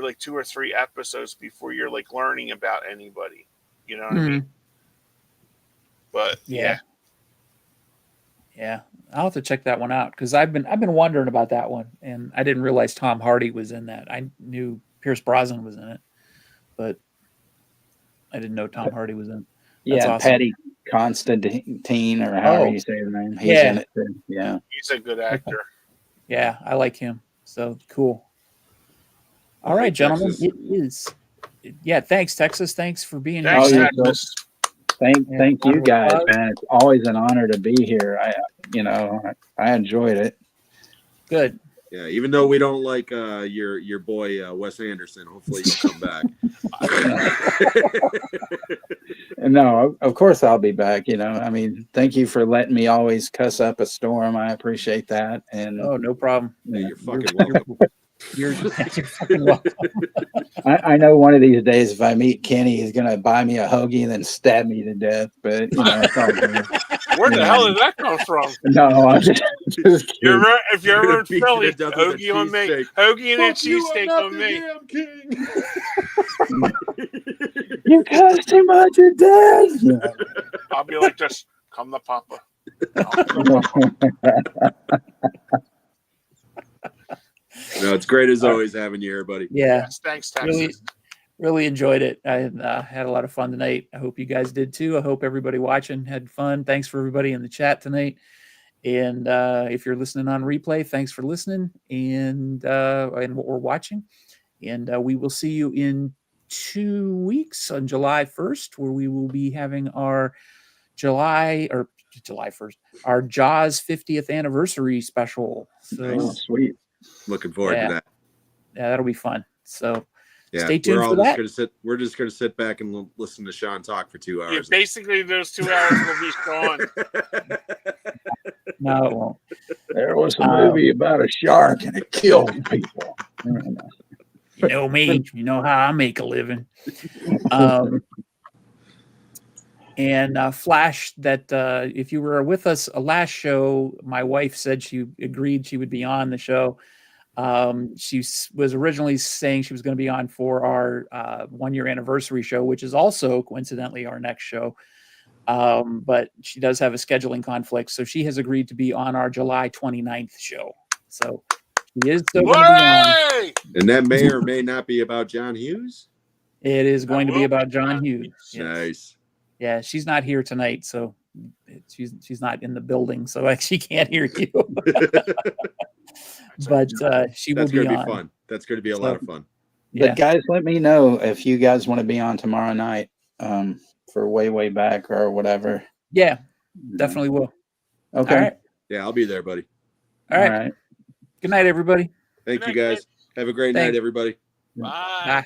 like 2 or 3 episodes before you're like learning about anybody. You know what I mean? But yeah, I'll have to check that one out, because I've been wondering about that one, and I didn't realize Tom Hardy was in that. I knew Pierce Brosnan was in it, but I didn't know Tom Hardy was in it. That's awesome. Patty Constantine, or however you say his name. He's in it too. Yeah, he's a good actor. Yeah, I like him. So cool. All right, gentlemen, Texas. It is. Yeah, thanks, Texas. Thanks for being here. Thank you guys, man. It's always an honor to be here. I enjoyed it. Good. Yeah, even though we don't like your boy Wes Anderson, hopefully he'll come back. No, of course I'll be back. I mean, thank you for letting me always cuss up a storm. I appreciate that. And no problem. You're fucking welcome. You're fucking welcome. I know one of these days, if I meet Kenny, he's gonna buy me a hoagie and then stab me to death. But it's all good. Where the hell did that come from? No, I'm just if you're ever in Philly, hoagie on me, hoagie and a cheesesteak on me. You cussed him out, you're dead. I'll be like this. Come to Papa. No, it's great as always having you here, buddy. Yeah. Yes, thanks, Texas. Really enjoyed it. I had a lot of fun tonight. I hope you guys did too. I hope everybody watching had fun. Thanks for everybody in the chat tonight. And if you're listening on replay, thanks for listening and what we're watching. And we will see you in 2 weeks on July 1st, where we will be having our July 1st, our Jaws 50th anniversary special. So Nice. Sweet. Looking forward to that. Yeah, that'll be fun. So yeah, stay tuned for that. We're just gonna sit back and listen to Sean talk for 2 hours. Yeah, basically, those 2 hours will be gone. No, it won't. There was a movie about a shark and it killed people. You know me. You know how I make a living. And Flash, that if you were with us last show, my wife said she agreed she would be on the show. She was originally saying she was going to be on for our 1 year anniversary show, which is also coincidentally our next show. But she does have a scheduling conflict, so she has agreed to be on our July 29th show. So she is still going to be on. And that may or may not be about John Hughes. It is going to be about John Hughes. Yes. Nice. Yeah, she's not here tonight, so she's not in the building, so she can't hear you. But she will be on. That's going to be fun. That's going to be a lot of fun. Yeah. But guys, let me know if you guys want to be on tomorrow night for way back or whatever. Yeah, definitely will. Okay. All right. Yeah, I'll be there, buddy. All right. Good night, everybody. Thank you, guys. Have a great night, everybody. Bye. Bye.